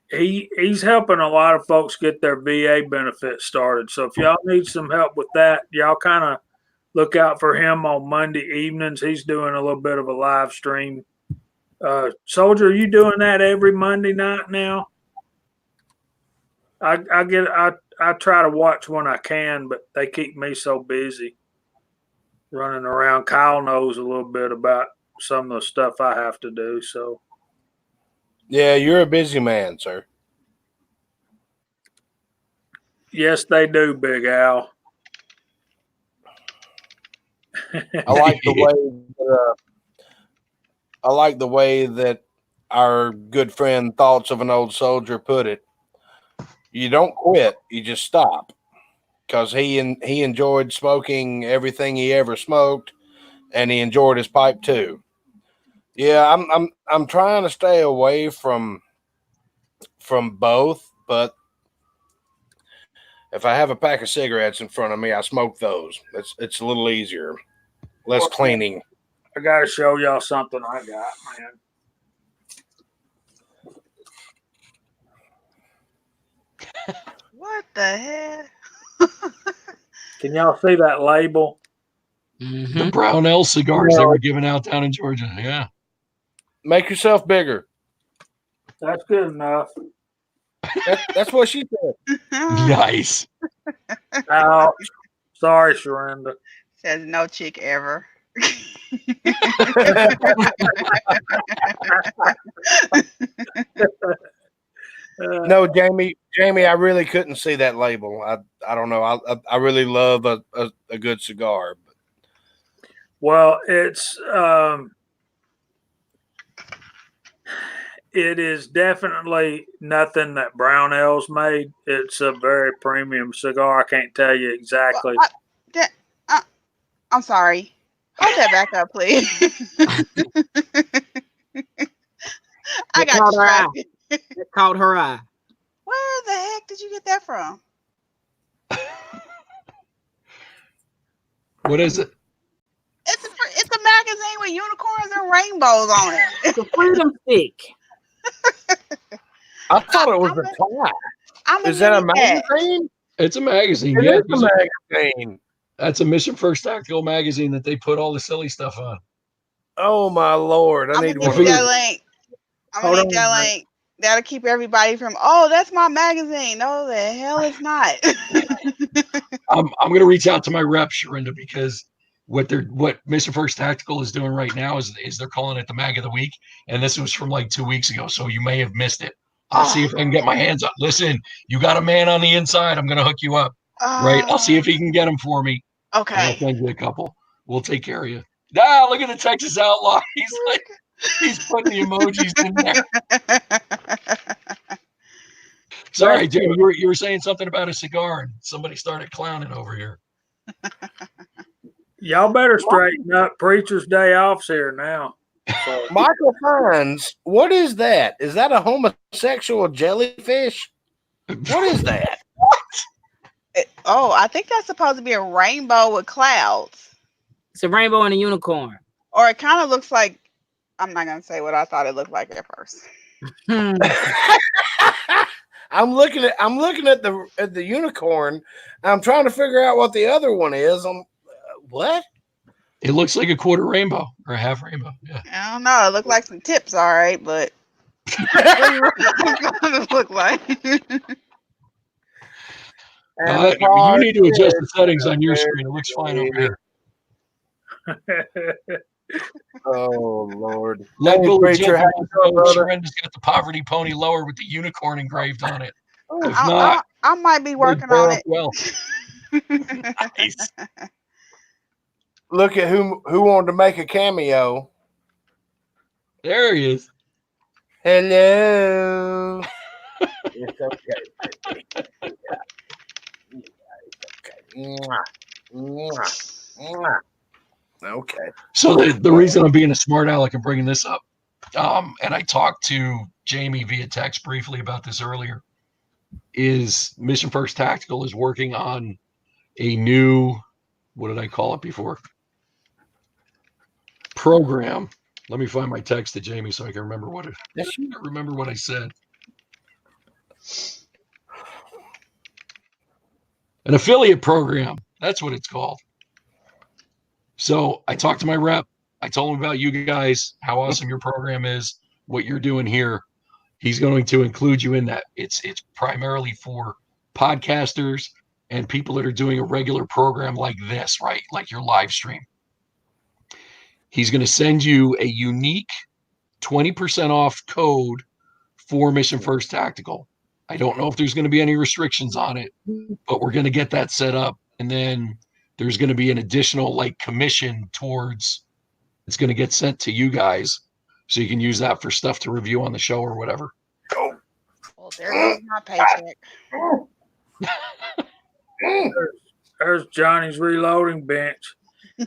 he's helping a lot of folks get their VA benefits started. So if y'all need some help with that, y'all kind of look out for him on Monday evenings. He's doing a little bit of a live stream. Soldier, are you doing that every Monday night now? I try to watch when I can, but they keep me so busy running around. Kyle knows a little bit about some of the stuff I have to do. So Yeah, you're a busy man, sir. yes, they do, Big Al. I like the way that our good friend Thoughts of an Old Soldier put it. You don't quit, you just stop. Because he enjoyed smoking everything he ever smoked, and he enjoyed his pipe too. Yeah, I'm trying to stay away from both, but if I have a pack of cigarettes in front of me, I smoke those. It's a little easier, less cleaning. I got to show y'all something I got, man. What the hell? Can y'all see that label? The Brownell cigars they were giving out down in Georgia. Yeah. Make yourself bigger. That's good enough. That's what she said. Nice. Ouch. Sorry, Sharonda. Says no chick ever. No, Jamie, I really couldn't see that label. I don't know. I really love a good cigar. Well, it is definitely nothing that Brownell's made. It's a very premium cigar. I can't tell you exactly. I'm sorry. Hold that back up, please. I got distracted. It caught her eye. Where the heck did you get that from? What is it? It's a magazine with unicorns and rainbows on it. It's a freedom stick. I thought it was a tie. Is that a magazine? It's a magazine. It Yeah, is a magazine. That's a Mission First Tactical magazine that they put all the silly stuff on. Oh my Lord! I need one of that those. link. I'm gonna need that link. That'll keep everybody from. Oh, that's my magazine. No, the hell it's not. I'm gonna reach out to my rep, Sharinda, because what Mission First Tactical is doing right now is they're calling it the Mag of the Week, and this was from like 2 weeks ago, so you may have missed it. I'll see if I can get my hands up. Listen, you got a man on the inside. I'm gonna hook you up. Right? I'll see if he can get them for me. Okay. I'll send you a couple. We'll take care of you. Ah, look at the Texas Outlaw. He's putting the emojis in there. Sorry, Jim. You were saying something about a cigar, and somebody started clowning over here. Y'all better straighten up. Preacher's Day off's here now. So. Michael Hines, what is that? Is that a homosexual jellyfish? What is that? I think that's supposed to be a rainbow with clouds. It's a rainbow and a unicorn. Or it kind of looks like, I'm not going to say what I thought it looked like at first. I'm looking at the unicorn. I'm trying to figure out what the other one is. What? It looks like a quarter rainbow or a half rainbow. Yeah. I don't know. It looked like some tips, all right, but what does it look like? You need to adjust the settings on your screen. It looks fine over here. Oh Lord. Let Hey, Billy preacher, how Jenkins you doing, know brother? Sharenda's got the poverty pony lower with the unicorn engraved on it. If I, not, I might be they working bear on up it. well. Nice. Look at who wanted to make a cameo. There he is. Hello. It's okay, baby. It's okay. Mwah. Mwah. Mwah. Okay. So the reason I'm being a smart aleck and bringing this up, and I talked to Jamie via text briefly about this earlier, is Mission First Tactical is working on a new, what did I call it before? Program. Let me find my text to Jamie so I can remember what I said. An affiliate program. That's what it's called. So I talked to my rep. I told him about you guys, how awesome your program is, what you're doing here. He's going to include you in that. It's primarily for podcasters and people that are doing a regular program like this, right? Like your live stream. He's going to send you a unique 20% off code for Mission First Tactical. I don't know if there's going to be any restrictions on it, but we're going to get that set up. And then there's going to be an additional like commission towards it's going to get sent to you guys. So you can use that for stuff to review on the show or whatever. Well, there goes my paycheck. There's Johnny's reloading bench.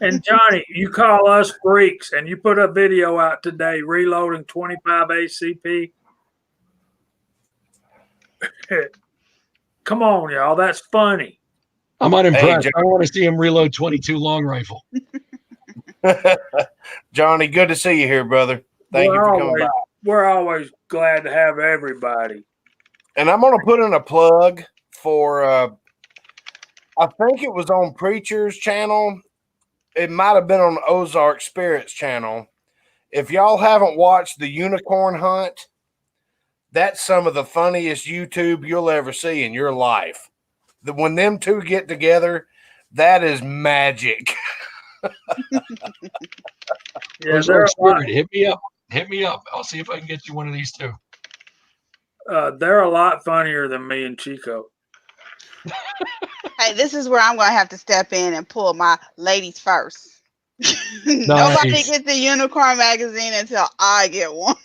And Johnny, you call us freaks, and you put a video out today reloading 25 ACP. Come on, y'all. That's funny. I'm unimpressed. Hey, I want to see him reload 22 long rifle. Johnny, good to see you here, brother. Thank you for coming by. We're always glad to have everybody. And I'm going to put in a plug for, I think it was on Preacher's channel. It might have been on Ozark Spirits channel. If y'all haven't watched the unicorn hunt, that's some of the funniest YouTube you'll ever see in your life. When them two get together, that is magic. Yeah, Ozark Spirit, hit me up. Hit me up. I'll see if I can get you one of these two. They're a lot funnier than me and Chico. Hey, this is where I'm going to have to step in and pull my ladies first. Nice. Nobody gets the unicorn magazine until I get one.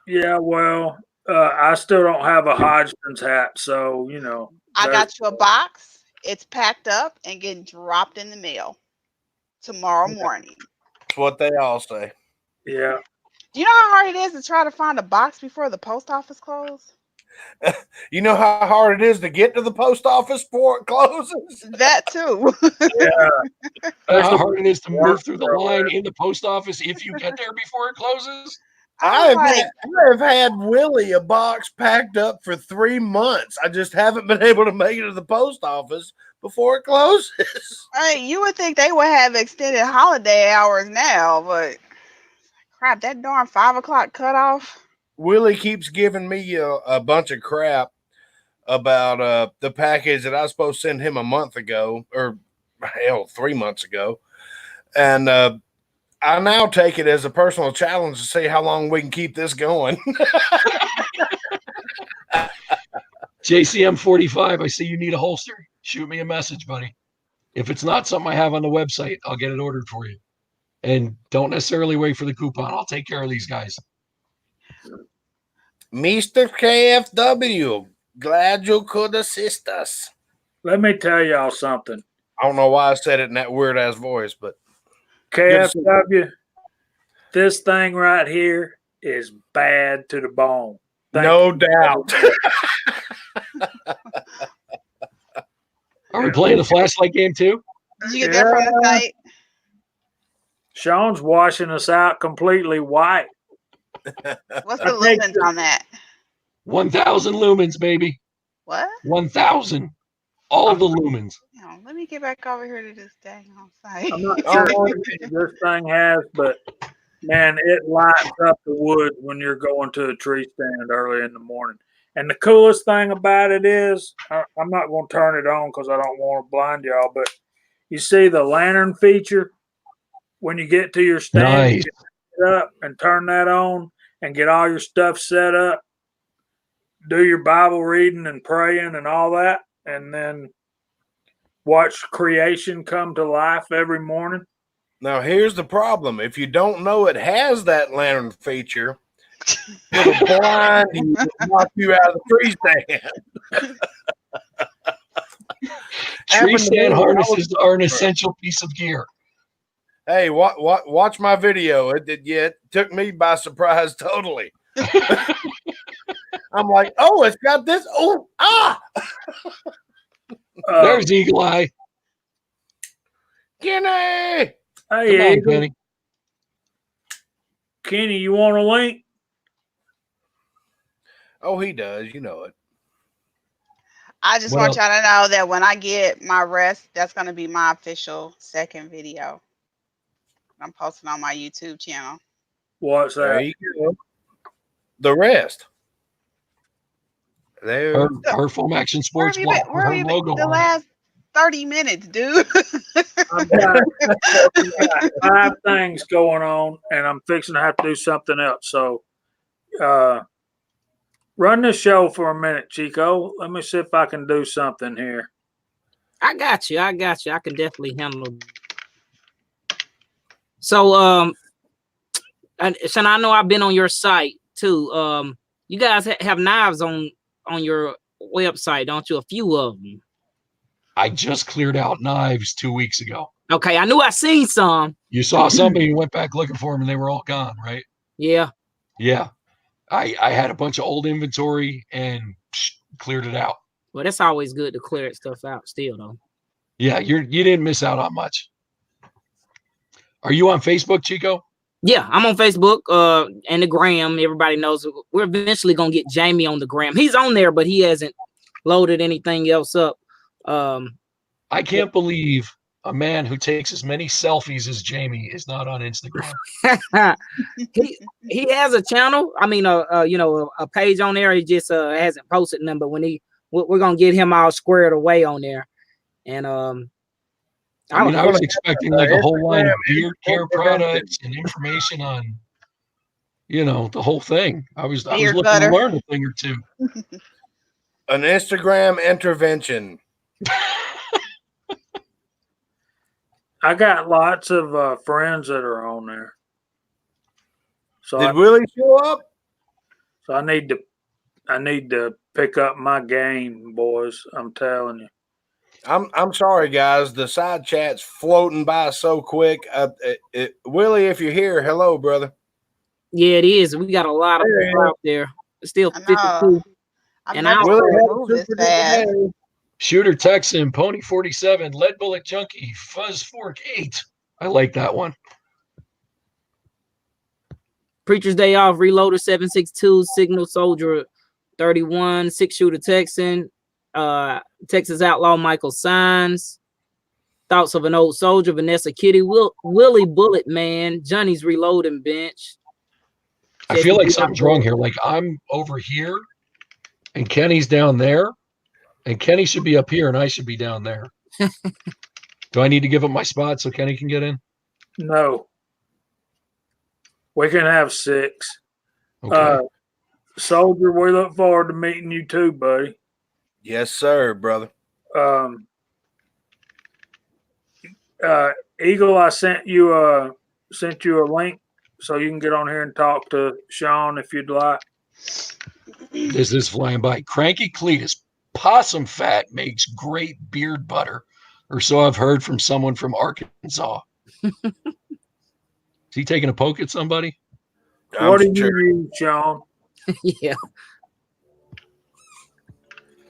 Yeah, well, I still don't have a Hodgson's hat, so you know. I got you a box. It's packed up and getting dropped in the mail tomorrow morning. That's what they all say. Yeah. Do you know how hard it is to try to find a box before the post office closes? You know how hard it is to get to the post office before it closes? That too. Yeah. How hard it is to move through the line in the post office if you get there before it closes? I have had Willie a box packed up for 3 months. I just haven't been able to make it to the post office before it closes. Hey, you would think they would have extended holiday hours now, but crap, that darn 5 o'clock cutoff. Willie keeps giving me a bunch of crap about the package that I was supposed to send him a month ago, or hell, 3 months ago. And I now take it as a personal challenge to see how long we can keep this going. JCM 45, I see you need a holster. Shoot me a message, buddy. If it's not something I have on the website, I'll get it ordered for you. And don't necessarily wait for the coupon. I'll take care of these guys. Mr. KFW, glad you could assist us. Let me tell y'all something. I don't know why I said it in that weird-ass voice, but KFW, this thing right here is bad to the bone. No doubt. Are we playing the flashlight game too? Did you get that from the site? Sean's washing us out completely white. What's the lumens on that? 1,000 lumens, baby. What? 1,000. All the lumens. Let me get back over here to this dang on site. I'm not sure what this thing has, but man, it lights up the woods when you're going to a tree stand early in the morning. And the coolest thing about it is, I'm not going to turn it on because I don't want to blind y'all, but you see the lantern feature when you get to your stand, Nice. you get it up and turn that on and get all your stuff set up, do your Bible reading and praying and all that, and then watch creation come to life every morning. Now, here's the problem. If you don't know it has that lantern feature, it'll blind you and knock you out of the tree stand. Tree stand harnesses are an essential piece of gear. Hey, watch my video. It took me by surprise totally. I'm like, oh, it's got this. Oh, There's Eagle Eye. Kenny. Hey, Come on, Eagle. Kenny. Kenny, you want a link? Oh, he does. You know it. I just What want else? y'all to know that when I get my rest, that's going to be my official second video. I'm posting on my YouTube channel. What's There that? you go. The rest. There. Her Full Action Where have Sports you blog been? with Where have her you logo been the on it. last 30 minutes, dude? I've got 5 things going on, and I'm fixing to have to do something else. So, run the show for a minute, Chico. Let me see if I can do something here. I got you. I can definitely handle it. So, and I know I've been on your site too. You guys have knives on your website, don't you? A few of them. I just cleared out knives 2 weeks ago. Okay, I knew I seen some. You saw somebody who went back looking for them and they were all gone, right? Yeah. Yeah. I had a bunch of old inventory and cleared it out. Well, that's always good to clear stuff out still, though. Yeah, you didn't miss out on much. Are you on Facebook, Chico? Yeah, I'm on Facebook, and the gram. Everybody knows we're eventually gonna get Jamie on the gram. He's on there, but he hasn't loaded anything else up. I can't believe a man who takes as many selfies as Jamie is not on Instagram. he has a channel. I mean, a page on there. He just hasn't posted none. But when we're gonna get him all squared away on there, and I was expecting like a whole line of beard care products and information on, the whole thing. I was looking to learn a thing or two. An Instagram intervention. I got lots of friends that are on there. So Did Willie show up? So I need to pick up my game, boys. I'm telling you. I'm sorry, guys. The side chat's floating by so quick. Willie, if you're here, hello, brother. Yeah, it is. We got a lot of people out there. It's still 52. And I move this fast. Shooter Texan, Pony 47, Lead Bullet Junkie, Fuzz Fork 8. I like that one. Preacher's Day Off, Reloader 762, Signal Soldier 31, 6-Shooter Texan, Texas Outlaw Michael Signs, Thoughts of an Old Soldier, Vanessa Kitty, Willie Bullet Man, Johnny's Reloading Bench. I feel like something's wrong here. Like I'm over here and Kenny's down there, and Kenny should be up here and I should be down there. Do I need to give up my spot so Kenny can get in? No. We can have 6. Okay. Soldier, we look forward to meeting you too, buddy. Yes, sir, brother. Eagle, I sent you a link so you can get on here and talk to Sean if you'd like. This is flying by. Cranky Cletus, possum fat makes great beard butter, or so I've heard from someone from Arkansas. Is he taking a poke at somebody? What do you use, Sean? Yeah.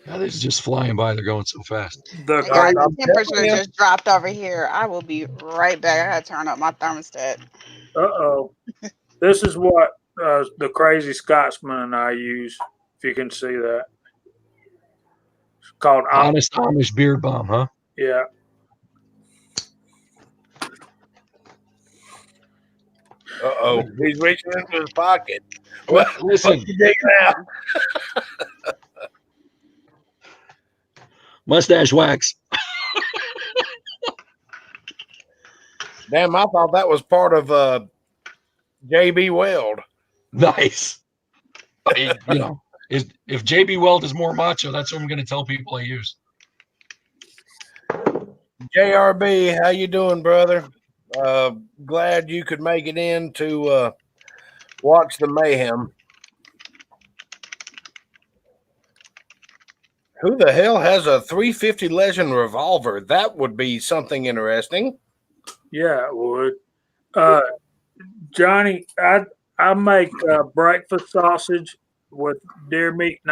This is just flying by. They're going so fast. The temperature just dropped over here. I will be right back. I gotta turn up my thermostat. This is what the crazy Scotsman and I use, if you can see that. It's called Honest Amish Beard Bomb, huh? Yeah. He's reaching into his pocket. Well, listen. Mustache wax. Damn, I thought that was part of JB Weld. Nice. You know, if JB Weld is more macho, that's what I'm going to tell people I use. JRB, how you doing, brother? Glad you could make it in to watch the mayhem. Who the hell has a 350 Legend revolver? That would be something interesting. Yeah, it would. Johnny, I make breakfast sausage with deer meat, and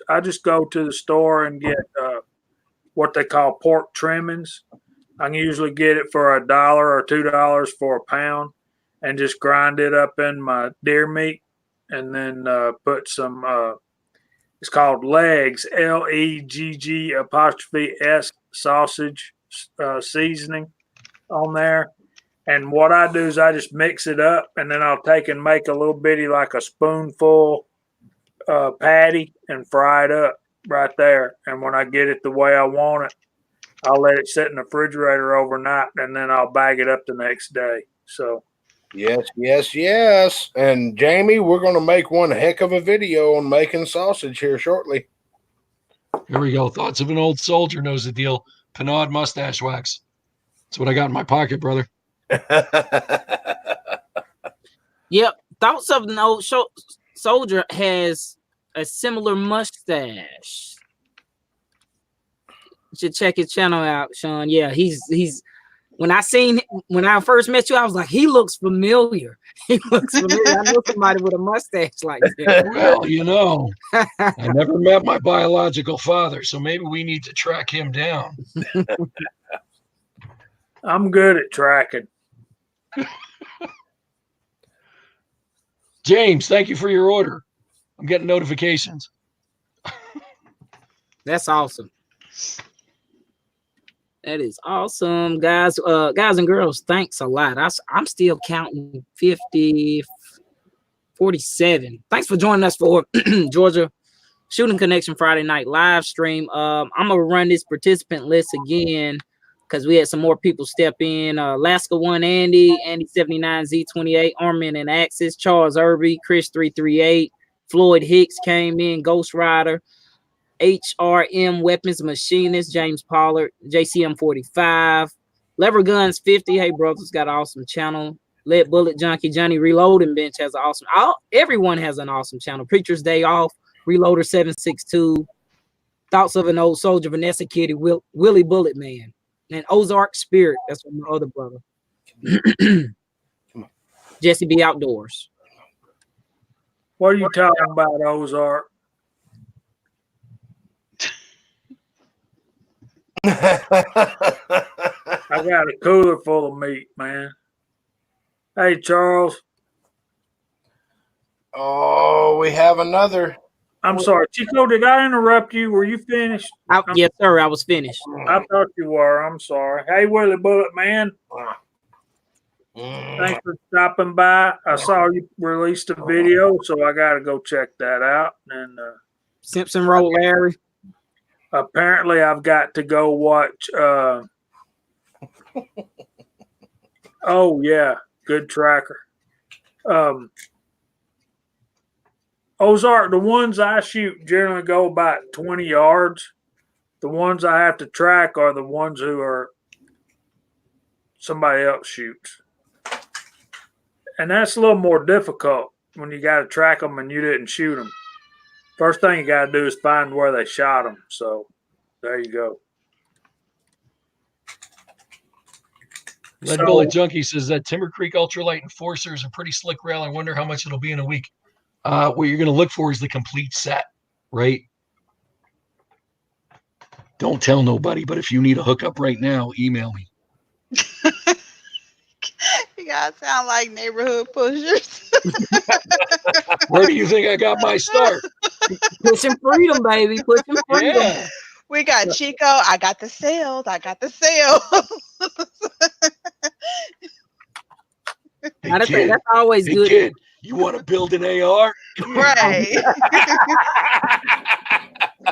I just go to the store and get what they call pork trimmings. I can usually get it for $1 or $2 for a pound, and just grind it up in my deer meat, and then put some. It's called legs, LEGG' sausage seasoning on there. And what I do is I just mix it up, and then I'll take and make a little bitty, like a spoonful patty, and fry it up right there. And when I get it the way I want it, I'll let it sit in the refrigerator overnight, and then I'll bag it up the next day. So, Yes. And Jamie, we're going to make one heck of a video on making sausage here shortly. Here we go. Thoughts of an old soldier knows the deal. Pinard mustache wax. That's what I got in my pocket, brother. Yep. Thoughts of an old soldier has a similar mustache. You should check his channel out, Sean. Yeah, he's when I first met you, I was like, he looks familiar. He looks familiar. I know somebody with a mustache like that. Well, you know, I never met my biological father, so maybe we need to track him down. I'm good at tracking. James, thank you for your order. I'm getting notifications. That's awesome. That is awesome, guys. Guys and girls, thanks a lot. I'm still counting 50, 47. Thanks for joining us for Georgia Shooting Connection Friday night live stream. I'm gonna run this participant list again because we had some more people step in. Alaska 1, Andy 79, Z28, Armin and Axis, Charles Irby, Chris 338, Floyd Hicks came in, Ghost Rider, HRM Weapons Machinist, James Pollard, JCM 45, Lever Guns 50. Hey, brothers, got an awesome channel. Lead Bullet Junkie, Johnny Reloading Bench has an awesome. Everyone has an awesome channel. Preacher's Day Off, Reloader 762, Thoughts of an Old Soldier, Vanessa Kitty, Willie Bullet Man, and Ozark Spirit. That's my other brother. Jesse B Outdoors. What are you talking about, Ozark? I got a cooler full of meat, man. Hey, Charles. Oh, we have another. I'm sorry. Chico, did I interrupt you? Were you finished? Yes, sir. I was finished. I thought you were. I'm sorry. Hey, Willie Bullet Man. Thanks for stopping by. I saw you released a video, so I got to go check that out. And Simpson Road, Larry. Apparently, I've got to go watch. Oh yeah, good tracker. Ozark, the ones I shoot generally go about 20 yards. The ones I have to track are the ones who are somebody else shoots. And that's a little more difficult when you got to track them and you didn't shoot them. First thing you got to do is find where they shot them. So there you go. Lead Bullet Junkie says that Timber Creek Ultralight Enforcer is a pretty slick rail. I wonder how much it'll be in a week. What you're going to look for is the complete set, right? Don't tell nobody, but if you need a hookup right now, email me. You guys sound like neighborhood pushers. Where do you think I got my start? Pushing freedom, baby. Pushing freedom. Yeah. We got Chico. I got the sales. Hey, That's always hey good. Kid, you want to build an AR? Right.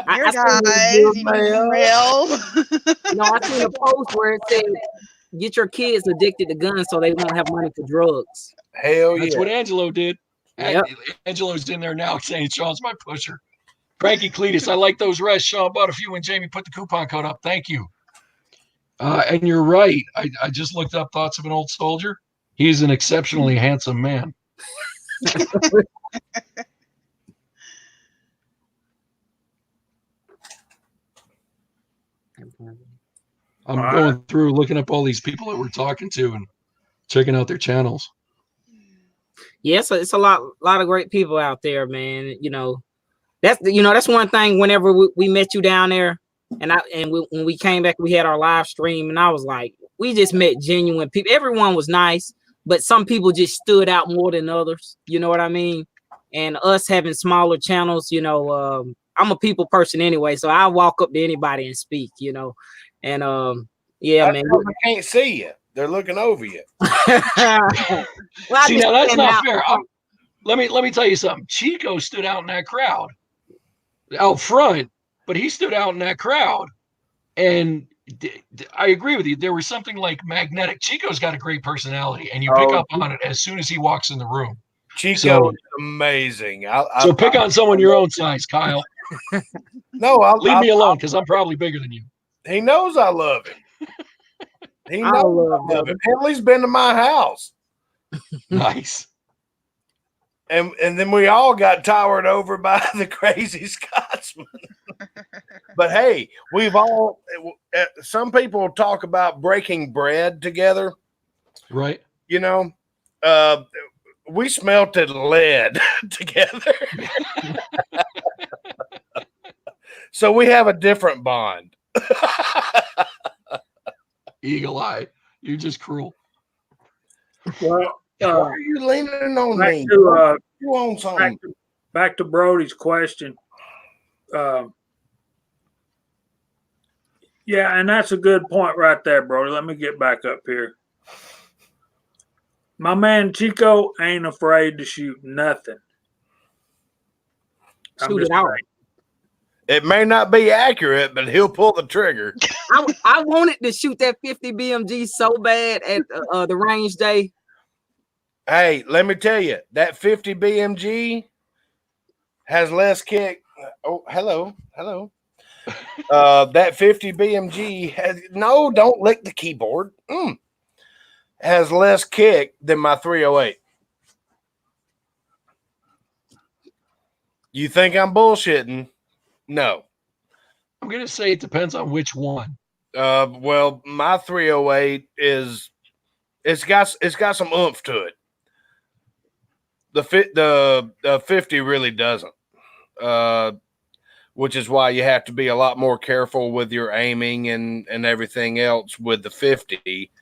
I Dear I seen guys, this you good need to mail. mail. I seen a post where it said, "Get your kids addicted to guns so they won't have money for drugs." Hell That's yeah. what Angelo did. Yep. Angelo's in there now saying Sean's my pusher. Frankie Cletus, I like those rests. Sean bought a few when Jamie put the coupon code up. Thank you. And you're right. I just looked up Thoughts of an Old Soldier. He's an exceptionally handsome man. I'm All right. going through looking up all these people that we're talking to and checking out their channels. Yes, it's a lot of great people out there, man. That's one thing. Whenever we met you down there, when we came back, we had our live stream, and I was like, we just met genuine people. Everyone was nice, but some people just stood out more than others. You know what I mean? And us having smaller channels, I'm a people person anyway, so I walk up to anybody and speak. And yeah, That's man. because they can't see you. They're looking over you. Well, See, now that's not fair. Let me tell you something. Chico stood out in that crowd, out front, but he stood out in that crowd. And I agree with you. There was something like magnetic. Chico's got a great personality, and you pick up on it as soon as he walks in the room. Chico is amazing. So pick on someone your own size, Kyle. No, leave me alone because I'm probably bigger than you. He knows I love him. He knows I love him. Henley's been to my house. Nice. And then we all got towered over by the crazy Scotsman. But hey, we've all, some people talk about breaking bread together. Right. We smelted lead together. So we have a different bond. Eagle eye. You're just cruel. Well, why are you leaning on me? To, you want something? Back to Brody's question. Yeah, and that's a good point right there, Brody. Let me get back up here. My man Chico ain't afraid to shoot nothing. Shoot it out. It may not be accurate, but he'll pull the trigger. I wanted to shoot that 50 BMG so bad at the range day. Hey, let me tell you, that 50 BMG has less kick. Oh, hello. That 50 BMG don't lick the keyboard. Has less kick than my 308. You think I'm bullshitting? No. I'm gonna say it depends on which one. Well, my 308 it's got some oomph to it. The 50 really doesn't. Which is why you have to be a lot more careful with your aiming and everything else with the 50,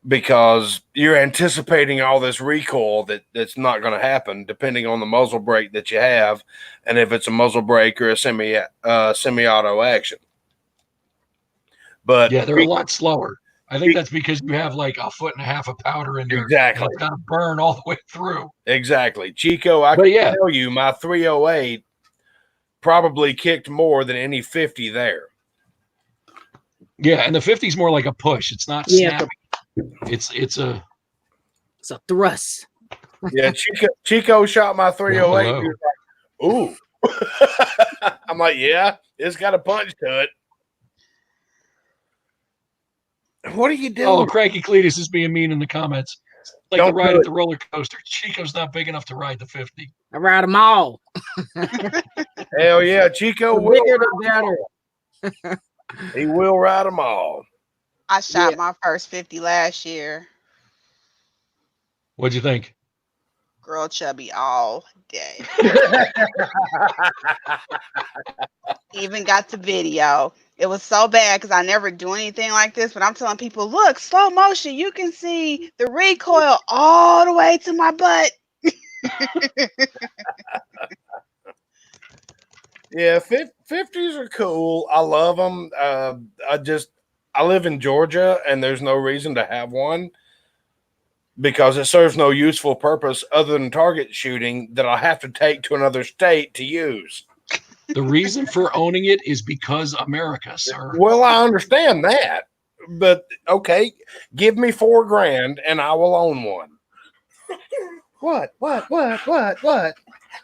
because you're anticipating all this recoil that's not going to happen depending on the muzzle brake that you have, and if it's a muzzle brake or a semi-auto action. But yeah, they're a lot slower. I think that's because you have like 1.5 foot of powder in there. Exactly. It's got to burn all the way through. Exactly. Chico, I can tell you my 308 probably kicked more than any 50 there. Yeah, and the 50 is more like a push. It's not snappy. It's a thrust. Yeah, Chico shot my 308. He was like, ooh. I'm like, yeah, it's got a punch to it. What are you doing? Oh, Cranky Cletus is being mean in the comments. Like the ride at the roller coaster. Chico's not big enough to ride the 50. I ride them all. Hell yeah, Chico The will. bigger the better. He will ride them all. I shot my first 50 last year. What'd you think? Girl chubby all day. Even got the video. It was so bad because I never do anything like this, but I'm telling people, look, slow motion, you can see the recoil all the way to my butt. Yeah, 50s are cool. I love them. I live in Georgia, and there's no reason to have one because it serves no useful purpose other than target shooting that I have to take to another state to use. The reason for owning it is because America, sir. Well, I understand that, but okay, give me $4,000 and I will own one. What? Oh, oh, I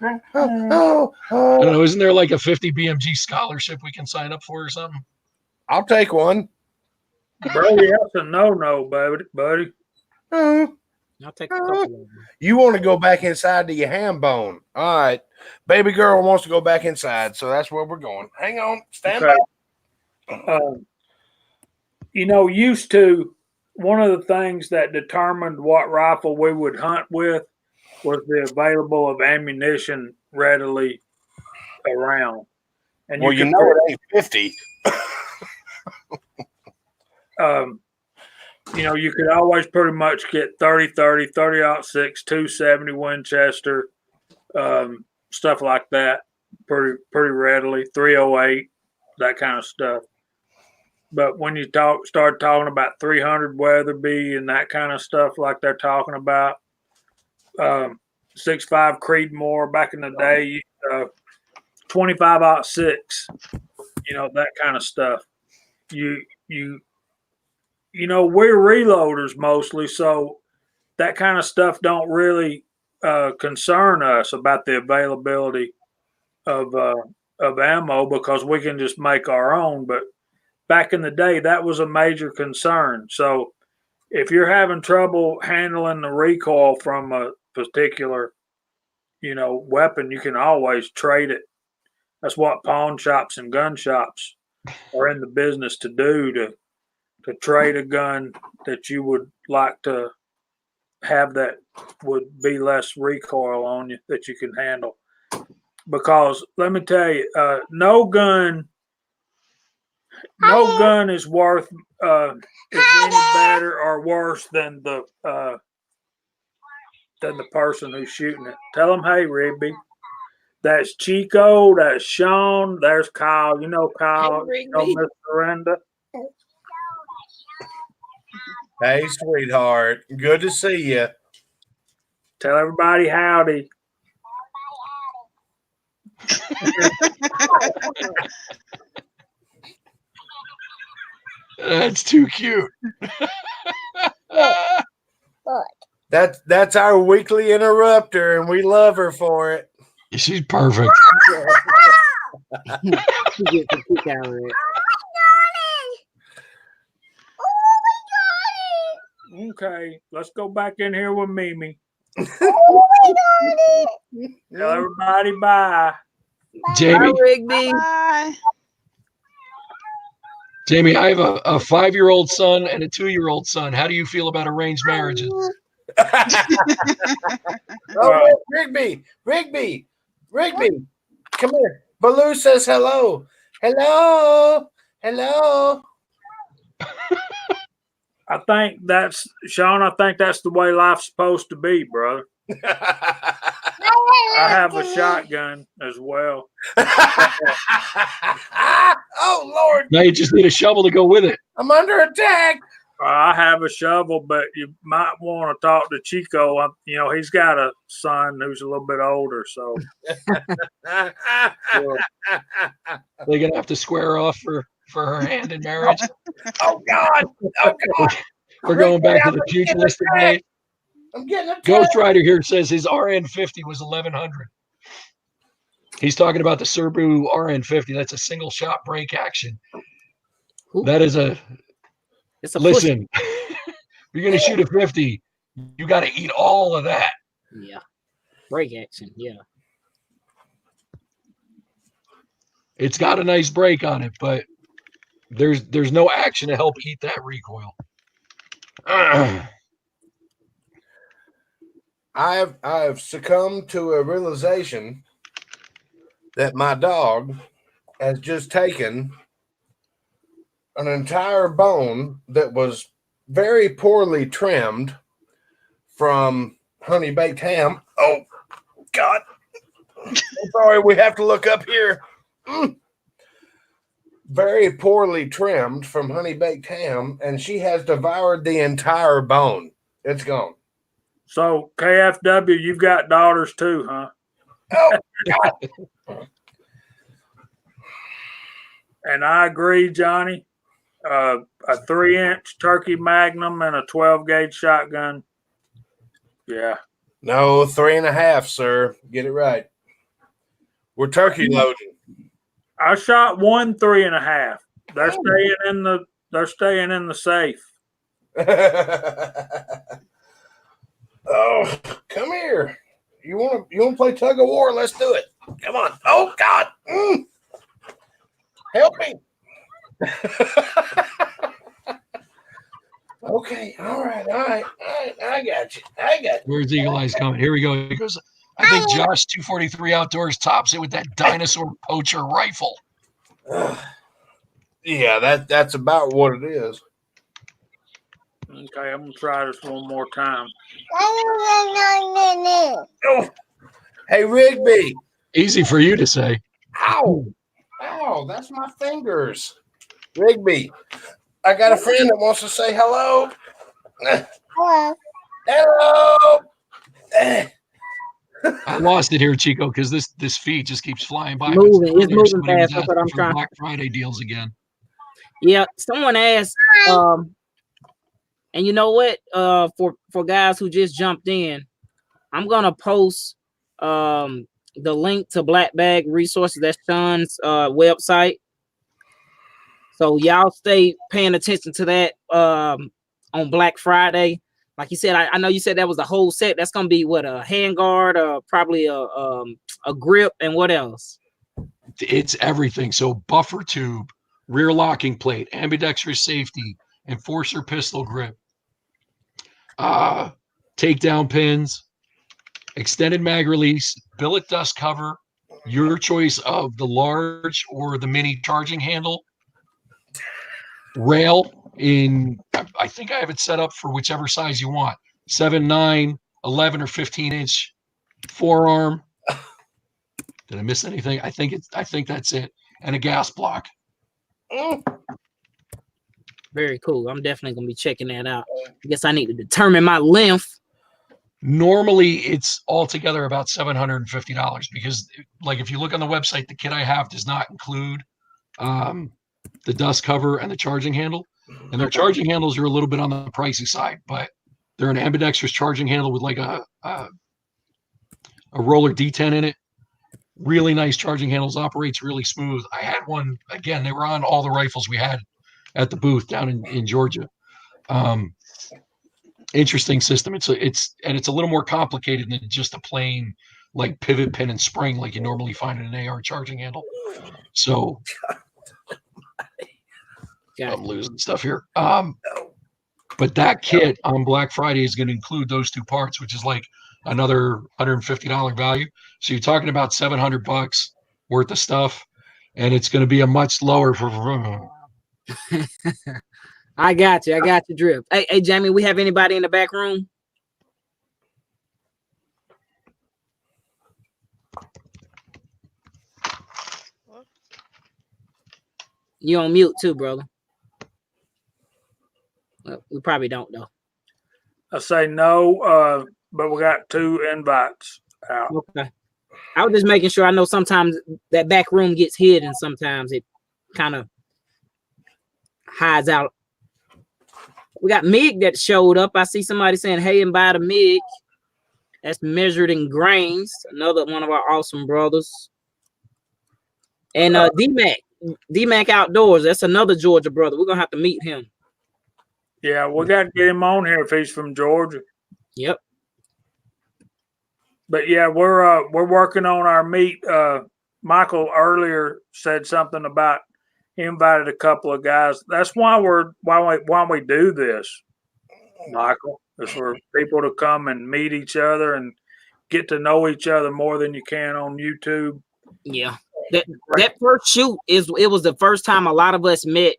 don't oh. know. Isn't there like a 50 BMG scholarship we can sign up for or something? I'll take one. Brody, that's a no, buddy. Oh. I'll take a couple of them. You want to go back inside to your ham bone. All right. Baby girl wants to go back inside, so that's where we're going. Hang on. Stand by. Used to, one of the things that determined what rifle we would hunt with was the available of ammunition readily around. And Well, you know it ain't 50. You could always pretty much get 30-30, 30-06, 270 Winchester, stuff like that, pretty readily, 308, that kind of stuff. But when you start talking about 300 Weatherby and that kind of stuff, like they're talking about, 6.5 Creedmoor back in the day, 25-06, that kind of stuff. We're reloaders mostly, so that kind of stuff don't really concern us about the availability of ammo because we can just make our own. But back in the day, that was a major concern. So if you're having trouble handling the recoil from a particular, weapon, you can always trade it. That's what pawn shops and gun shops are in the business to do, to trade a gun that you would like to have that would be less recoil on you that you can handle. Because let me tell you, no gun is worth is any better or worse than the person who's shooting it. Tell them, hey, Rigby. That's Chico. That's Sean. There's Kyle. You know Kyle. Hey, you know Miss Miranda. Hey, sweetheart. Good to see you. Tell everybody howdy. That's too cute. That's our weekly interrupter, and we love her for it. She's perfect. She gets a kick out of it. Okay, let's go back in here with Mimi. Tell everybody bye. Jamie, Bye, Rigby. Bye. Jamie, I have a 5-year-old son and a 2-year-old son. How do you feel about arranged marriages? Oh, Rigby, come here. Baloo says hello. Hello. I think that's Sean. I think that's the way life's supposed to be, brother. I have a shotgun as well. Oh Lord! Now you just need a shovel to go with it. I'm under attack. I have a shovel, but you might want to talk to Chico. He's got a son who's a little bit older, so They're gonna have to square off for her hand in marriage. Oh God! We're going back to the pugilistic days. I'm getting attacked. Ghost Rider here says his RN50 was 1100. He's talking about the Serbu RN50. That's a single shot break action. That is It's a listen. You're gonna shoot a 50. You got to eat all of that. Yeah, break action. Yeah, it's got a nice break on it, but there's no action to help eat that recoil. I've succumbed to a realization that my dog has just taken an entire bone that was very poorly trimmed from honey baked ham. Oh God. I'm sorry, we have to look up here. Very poorly trimmed from honey baked ham, and she has devoured the entire bone. It's gone. So KFW, you've got daughters too, huh? Oh God. And I agree, Johnny. A 3-inch turkey magnum and a 12-gauge shotgun. Yeah. No, 3.5, sir. Get it right. We're turkey loading. I shot one 3.5. They're staying in the safe. Oh, come here. You want to play tug of war? Let's do it. Come on. Oh God. Help me. Okay. All right. I got you. Where's Eagle Eyes coming? Here we go. He goes, I think Josh 243 Outdoors tops it with that dinosaur poacher rifle. Yeah, that's about what it is. Okay, I'm gonna try this one more time. Oh, hey Rigby. Easy for you to say. Ow. That's my fingers. Rigby, I got a friend that wants to say hello. Hello. I lost it here, Chico, because this feed just keeps flying by. Moving. It's moving Somebody was fast. That's what I'm asking for trying. Black Friday deals again. Yeah, someone asked, and you know what? For guys who just jumped in, I'm gonna post the link to Black Bag Resources. That's Sean's website. So y'all stay paying attention to that on Black Friday. Like you said, I know you said that was the whole set. That's gonna be what, a handguard, probably a grip, and what else? It's everything. So buffer tube, rear locking plate, ambidextrous safety, enforcer pistol grip, takedown pins, extended mag release, billet dust cover, your choice of the large or the mini charging handle, rail in, I think I have it set up for whichever size you want, 7, 9, 11, or 15-inch forearm. Did I miss anything? I think that's it. And a gas block. Very cool. I'm definitely gonna be checking that out. I guess I need to determine my length. Normally it's altogether about $750 because, like, if you look on the website, the kit I have does not include the dust cover and the charging handle. And their charging handles are a little bit on the pricey side, but they're an ambidextrous charging handle with like a roller D10 in it. Really nice charging handles, operates really smooth. I had one, again, they were on all the rifles we had at the booth down in Georgia. Interesting system. It's a little more complicated than just a plain like pivot pin and spring like you normally find in an AR charging handle. So I'm losing stuff here. But that kit on Black Friday is going to include those two parts, which is like another $150 value. So you're talking about $700 worth of stuff, and it's going to be a much lower. I got you, Drip. Hey, Jamie, we have anybody in the back room? You on mute too, brother. Well, we probably don't though. I say no, but we got 2 invites out. Okay. I was just making sure. I know sometimes that back room gets hidden. Sometimes it kind of hides out. We got Mig that showed up. I see somebody saying, hey, and buy the Mig. That's measured in grains. Another one of our awesome brothers. And D-Mac Outdoors. That's another Georgia brother. We're going to have to meet him. Yeah, we got to get him on here if he's from Georgia. Yep. But yeah, we're working on our meet. Michael earlier said something about he invited a couple of guys. That's why we do this, Michael. Is for people to come and meet each other and get to know each other more than you can on YouTube. Yeah. That first shoot it was the first time a lot of us met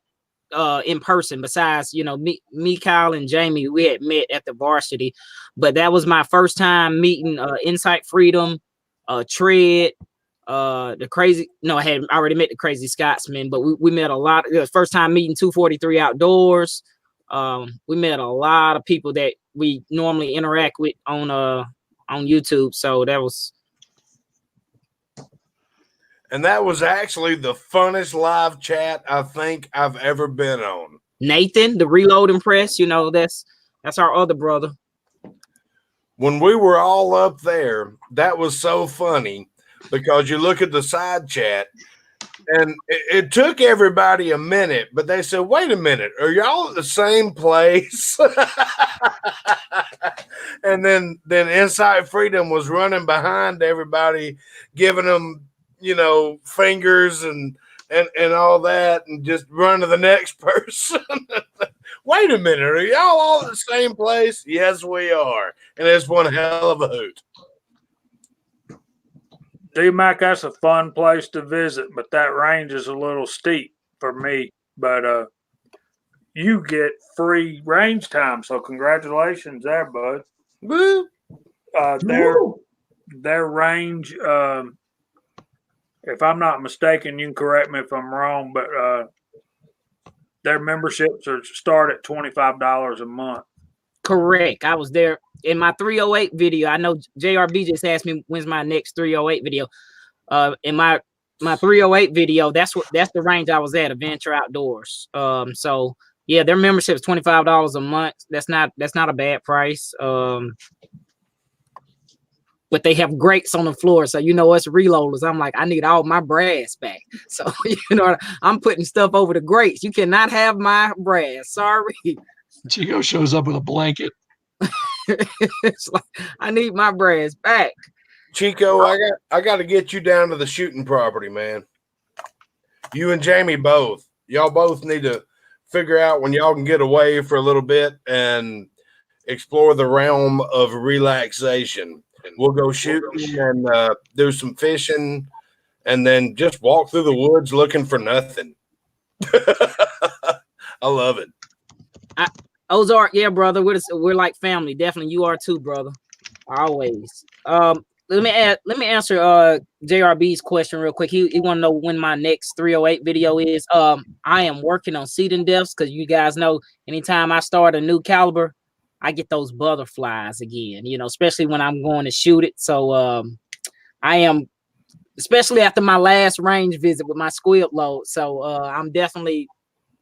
in person. Besides, me, Kyle, and Jamie, we had met at the varsity, but that was my first time meeting Insight Freedom, Tread, the crazy. No, I had already met the Crazy Scotsman, but we met a lot. It was first time meeting 243 Outdoors. We met a lot of people that we normally interact with on YouTube. So that was. And that was actually the funnest live chat I think I've ever been on. Nathan, the Reloading Press, you know, that's our other brother. When we were all up there, that was so funny because you look at the side chat and it took everybody a minute, but they said, wait a minute, are y'all at the same place? And then Insight Freedom was running behind everybody, giving them, you know, fingers and all that, and just run to the next person. Wait a minute, are y'all all at the same place? Yes, we are. And it's one hell of a hoot. D-Mac, that's a fun place to visit, but that range is a little steep for me. But you get free range time, so congratulations there, bud. Woo. Their range, if I'm not mistaken, you can correct me if I'm wrong, but their memberships start at $25 a month. Correct. I was there in my 308 video. I know JRB just asked me when's my next 308 video. In my 308 video, that's the range I was at, Adventure Outdoors. So yeah, their membership is $25 a month. That's not a bad price. But they have grates on the floor, so you know us reloaders. I'm like, I need all my brass back. So you know, I'm putting stuff over the grates. You cannot have my brass. Sorry. Chico shows up with a blanket. It's like, I need my brass back. Chico, I got to get you down to the shooting property, man. You and Jamie both. Y'all both need to figure out when y'all can get away for a little bit and explore the realm of relaxation. We'll go shooting and do some fishing and then just walk through the woods looking for nothing. I love it. Ozark, yeah, brother. We're like family. Definitely, you are too, brother. Always. Let me answer JRB's question real quick. He want to know when my next 308 video is. I am working on seeding depths because you guys know anytime I start a new caliber, I get those butterflies again. You know, especially when I'm going to shoot it. So I am, especially after my last range visit with my squib load. So I'm definitely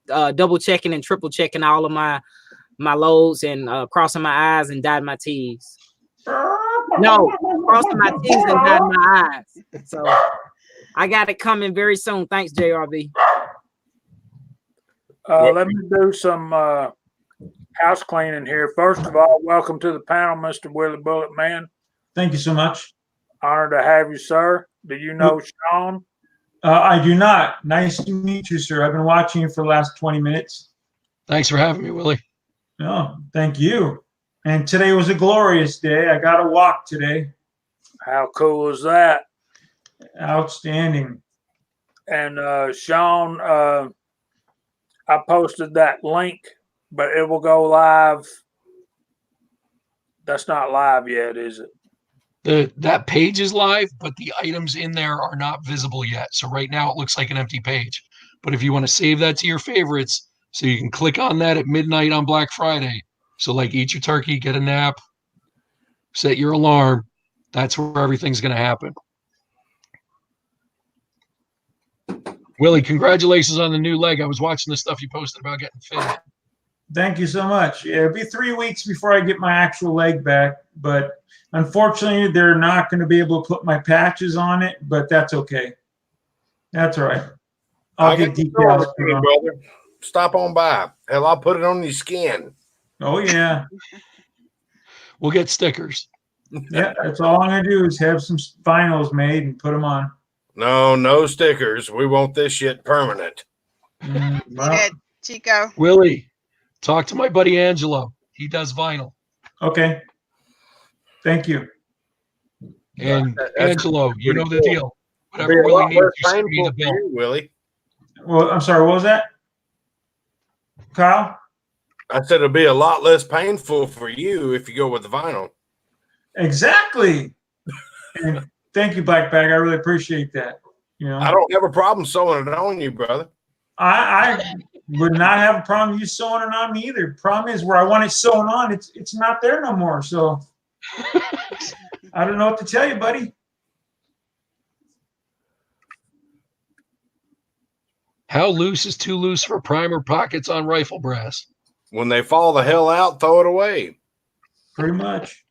double checking and triple checking all of my loads and crossing my I's and dotting my T's. No, crossing my T's and dotting my I's. So I got it coming very soon. Thanks, JRB. Let me do some house cleaning here. First of all, welcome to the panel, Mr. Willie Bullet Man. Thank you so much. Honored to have you, sir. Do you know Sean? I do not. Nice to meet you, sir. I've been watching you for the last 20 minutes. Thanks for having me, Willie. Oh, thank you. And today was a glorious day. I got a walk today. How cool is that? Outstanding. And Sean, I posted that link, but it will go live. That's not live yet, is it? That page is live, but the items in there are not visible yet. So right now it looks like an empty page. But if you want to save that to your favorites, so you can click on that at midnight on Black Friday. So like eat your turkey, get a nap, set your alarm. That's where everything's going to happen. Willie, congratulations on the new leg. I was watching the stuff you posted about getting fit. Thank you so much. Yeah, it'll be 3 weeks before I get my actual leg back, but unfortunately, they're not going to be able to put my patches on it, but that's okay. That's all right. I'll get details. Brother. Stop on by. Hell, I'll put it on your skin. Oh, yeah. We'll get stickers. Yeah, that's all I'm going to do is have some vinyls made and put them on. No stickers. We want this shit permanent. Well, Chico. Willie, talk to my buddy Angelo. He does vinyl. okay. Thank you. And Angelo, you know the deal. Whatever Be a lot Willie needs, less you send me painful the for bill. you, Willie. Well, I'm sorry. What was that? Kyle? I said it'll be a lot less painful for you if you go with the vinyl. Exactly. And thank you, Black Bag. I really appreciate that. You know, I don't have a problem sewing it on you, brother. I would not have a problem you sewing it on me either. Problem is where I want it sewn on, it's not there no more. So I don't know what to tell you, buddy. How loose is too loose for primer pockets on rifle brass? When they fall the hell out, throw it away. Pretty much.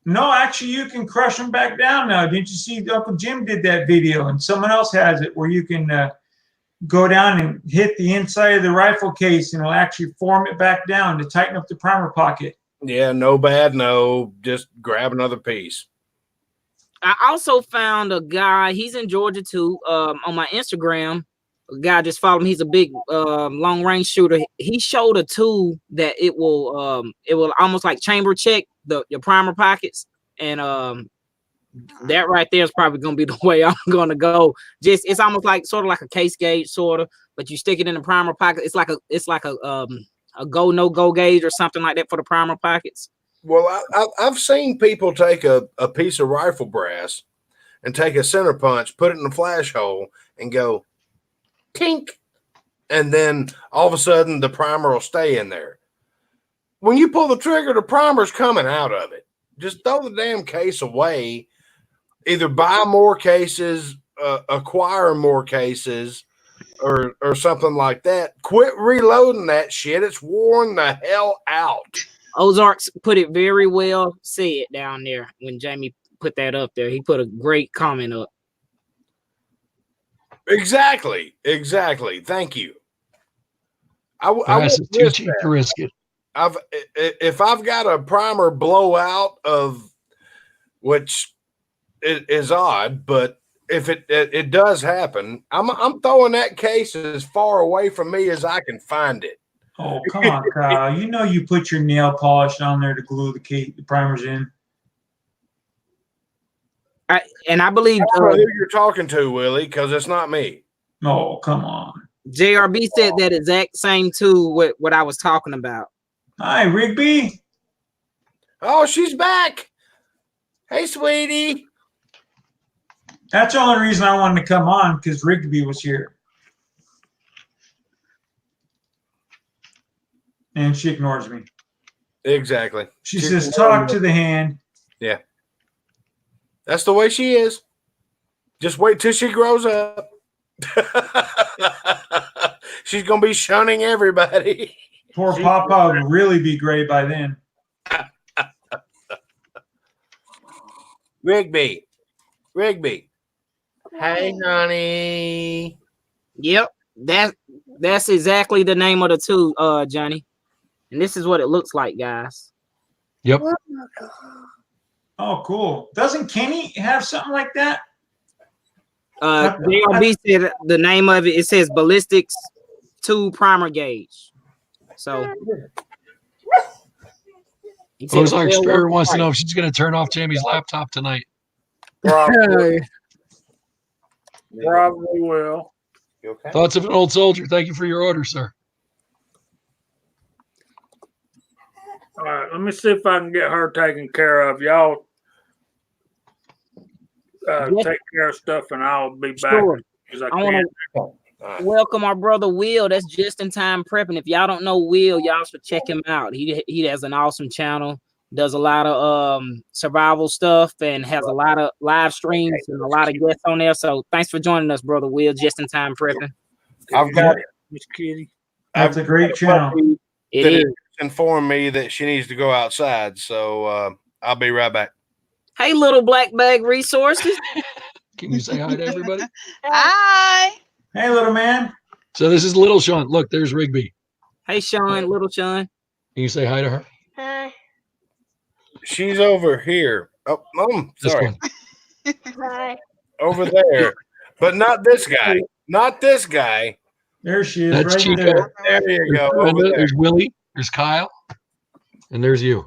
No, actually, you can crush them back down now. Didn't you see Uncle Jim did that video, and someone else has it where you can go down and hit the inside of the rifle case, and it'll actually form it back down to tighten up the primer pocket. Yeah, no bad, no. Just grab another piece. I also found a guy. He's in Georgia too. On my Instagram, a guy just followed me. He's a big long range shooter. He showed a tool that it will almost like chamber check your primer pockets, and that right there is probably gonna be the way I'm gonna go. Just it's almost like sort of like a case gauge, sort of, but you stick it in the primer pocket. It's like a go no go gauge or something like that for the primer pockets. Well, I've seen people take a piece of rifle brass and take a center punch, put it in a flash hole, and go tink, and then all of a sudden the primer will stay in there. When you pull the trigger, the primer's coming out of it. Just throw the damn case away. Either buy more cases, acquire more cases, or something like that. Quit reloading that shit. It's worn the hell out. Ozarks put it very well said down there when Jamie put that up there. He put a great comment up. Exactly. Thank you. Brass is too cheap to risk it. If I've got a primer blowout of, which is odd, but if it does happen, I'm throwing that case as far away from me as I can find it. Oh, come on, Kyle. You know you put your nail polish on there to glue the primers in. I believe I don't know who you're talking to, Willie, because it's not me. Oh, come on. JRB said that exact same too. What I was talking about. Hi, Rigby. Oh, she's back. Hey, sweetie. That's the only reason I wanted to come on, because Rigby was here. And she ignores me. Exactly. She says, talk to the hand. Yeah. That's the way she is. Just wait till she grows up. She's going to be shunning everybody. Poor Papa would really be gray by then. Rigby. Hey, honey. Yep, that's exactly the name of the tool, Johnny. And this is what it looks like, guys. Yep. Oh, cool. Doesn't Kenny have something like that? JRB said the name of it. It says Ballistics 2 Primer Gauge. So Ozark Spirit wants to know if she's going to turn off Jamie's laptop tonight. Probably will. You okay? Thoughts of an old soldier. Thank you for your order, sir. All right, let me see if I can get her taken care of. Y'all take care of stuff, and I'll be back as I I want can. to welcome our brother Will. That's Just in Time Prepping. If y'all don't know Will, y'all should check him out. He has an awesome channel. Does a lot of survival stuff and has a lot of live streams and a lot of guests on there. So thanks for joining us, brother Will. Just in Time Prepping. I've got Miss Kitty. That's a great channel. It is. Informed me that she needs to go outside, so I'll be right back. Hey, little black bag resources. Can you say hi to everybody? Hi. Hey, little man. So this is little Sean. Look, there's Rigby. Hey, Sean, little Sean. Can you say hi to her? Hi. She's over here. Oh, This sorry. one. Hi. Over there. But not this guy. Not this guy. There she is, That's right Chico. there. There you There's go. Brenda, Over there. there's Willie. There's Kyle. And there's you.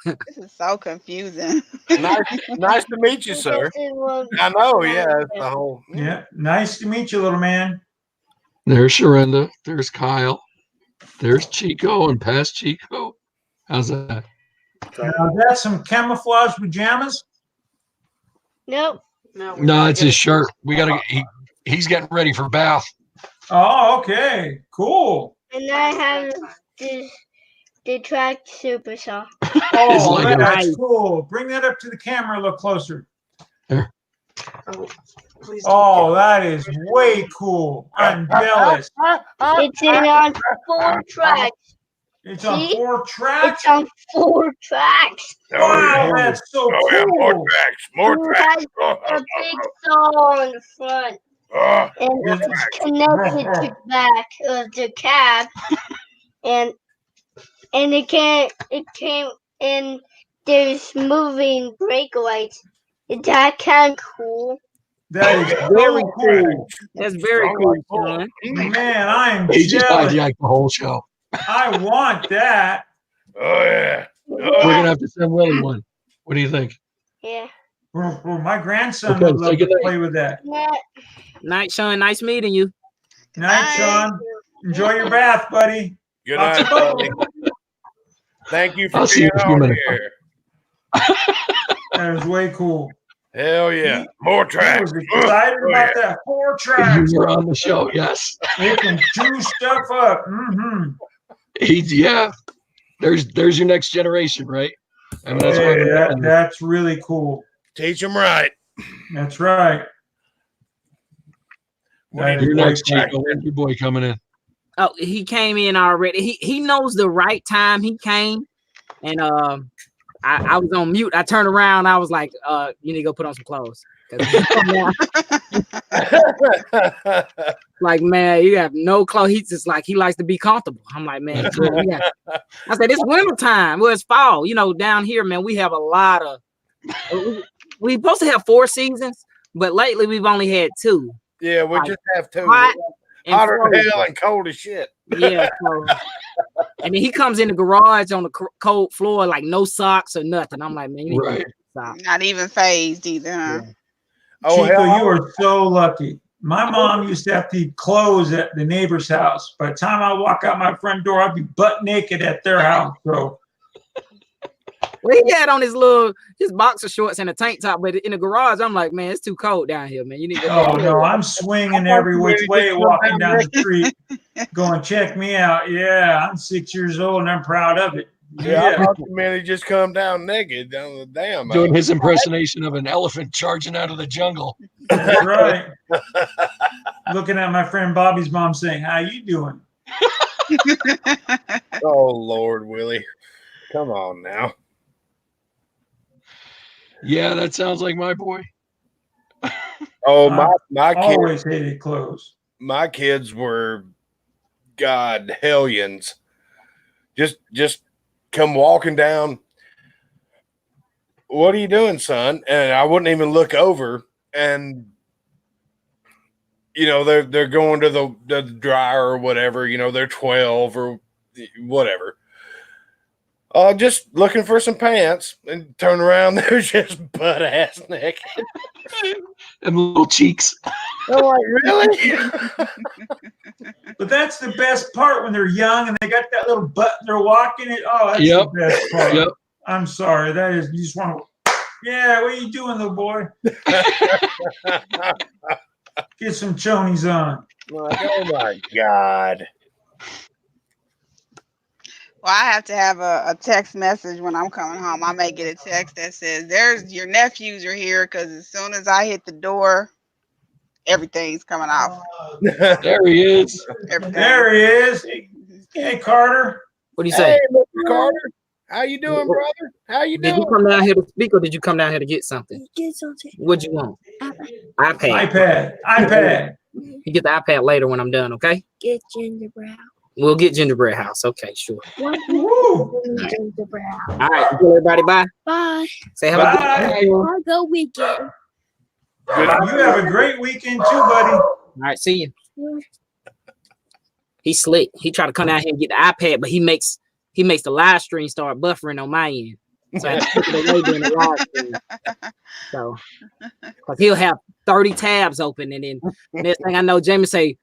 This is so confusing. Nice to meet you, sir. I know, yeah. It's the whole. Yeah, nice to meet you, little man. There's Sharenda. There's Kyle. There's Chico and past Chico. How's that? Now, that's some camouflage pajamas. Nope. No, it's his shirt. We gotta. He's getting ready for bath. Oh, okay. Cool. And I have the track super saw. Oh, Lego. that's cool. Bring that up to the camera a little closer. There. Oh, that is way cool. I'm jealous. It's on 4 tracks. It's on See? 4 tracks. It's on 4 tracks. Wow, that's so Oh yeah, more cool. tracks, more And it tracks. has a big saw on the front. Oh, And it's connected to the back of the cab. And it came and there's moving brake lights. Is that kind of cool? That is Very so cool. That's very cool, Sean. Man, I am He just jealous. hijacked the whole show. I want that. oh yeah. We're gonna have to send Willie one. What do you think? Yeah. Oh, my grandson Okay, would love say to goodnight. play with that. Yeah. Night, Sean. Nice meeting you. Night, Sean. Enjoy your bath, buddy. Good Lots night, of bubbles. buddy. Thank you for I'll see you being in a few on minutes. here. That is way cool. Hell yeah, more He tracks. was excited Oh, about yeah. that 4 tracks. You were on the show, yes. They can chew stuff up. Mm-hmm. Yeah. There's your next generation, right? I mean, that's Hey, what that's really cool. Teach them right. That's right. That is you're way next, cool. Chico. When's your boy coming in? Oh, he came in already. He knows the right time he came, and I was on mute. I turned around. I was like, you need to go put on some clothes. 'Cause he come down, like, man, you have no clothes. He's just like, he likes to be comfortable. I'm like, man, come on, I said, it's winter time. Well, it's fall. You know, down here, man, we have a lot of. We supposed to have 4 seasons, but lately we've only had 2. Yeah, we just have 2. Hot and Hotter than frozen. hell and cold as shit. Yeah. So, and then he comes in the garage on the cold floor, like no socks or nothing. I'm like, man, you need to Right. get socks. Not even phased either, huh? Yeah. Oh, Chico, hell, you are so lucky. My mom used to have to keep clothes at the neighbor's house. By the time I walk out my front door, I'd be butt naked at their house. So Well, he had on his boxer shorts and a tank top, but in the garage, I'm like, man, it's too cold down here, man. You need to go. oh no, I'm swinging every which way walking down the street, going, check me out. Yeah, I'm 6 years old and I'm proud of it. yeah, I Yeah, thought you meant he just come down naked down the damn. Doing his impersonation of an elephant charging out of the jungle. that's right. Looking at my friend Bobby's mom saying, how you doing? Oh Lord, Willie, come on now. Yeah, that sounds like my boy. Oh my kids, Always hated clothes. my kids were God hellions. Just come walking down. What are you doing, son? And I wouldn't even look over. And you know, they're going to the dryer or whatever. You know, they're 12 or whatever. Just looking for some pants, and turn around. They're just butt ass naked. And little cheeks. I'm like, really? But that's the best part when they're young and they got that little butt and they're walking it. Oh, that's Yep. the best part. Yep. I'm sorry. That is, you just want to, yeah, what are you doing, little boy? Get some chonies on. Like, oh my God. Well, I have to have a text message when I'm coming home. I may get a text that says, "There's your nephews are here," because as soon as I hit the door, everything's coming off. There he is. Everything. There he is. Hey, Carter. What do you Hey, say? Mr. Carter. How you doing, brother? How you Did doing? you come down here to speak or did you come down here to get something? Get something. What'd you want? iPad. iPad. You get the iPad later when I'm done, okay? Get gingerbread. We'll get gingerbread house. Okay, sure. Woo. Gingerbread. All right. Everybody, bye. Bye. Say have a Bye. good Have a good weekend. You have a great weekend too, buddy. All right, see you. He's slick. He tried to come down here and get the iPad, but he makes the live stream start buffering on my end. So I have to put it away during the live stream. So, because he'll have 30 tabs open, and then next thing I know, Jamie say,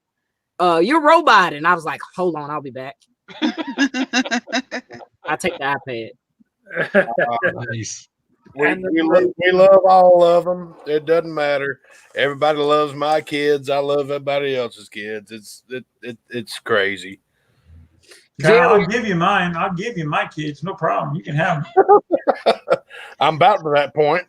"You're a robot," and I was like, "Hold on, I'll be back." I take the iPad. Nice. We love all of them. It doesn't matter. Everybody loves my kids. I love everybody else's kids. It's crazy. Kyle, I'll give you mine. I'll give you my kids. No problem. You can have them. I'm about to that point.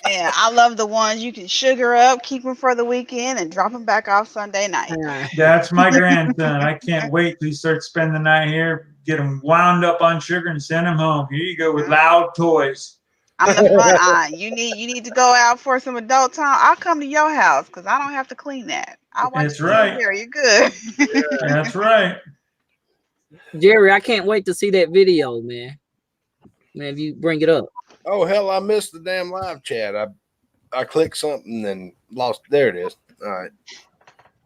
Yeah, I love the ones you can sugar up, keep them for the weekend, and drop them back off Sunday night. That's my grandson. I can't wait till he starts spending the night here. Get him wound up on sugar and send him home. Here you go with loud toys. I'm the fun aunt. You need to go out for some adult time. I'll come to your house because I don't have to clean that. I'll watch That's you right. here. You're good. That's right. Jerry, I can't wait to see that video, man. Man, if you bring it up. Oh hell, I missed the damn live chat. I clicked something and lost. There it is. All right.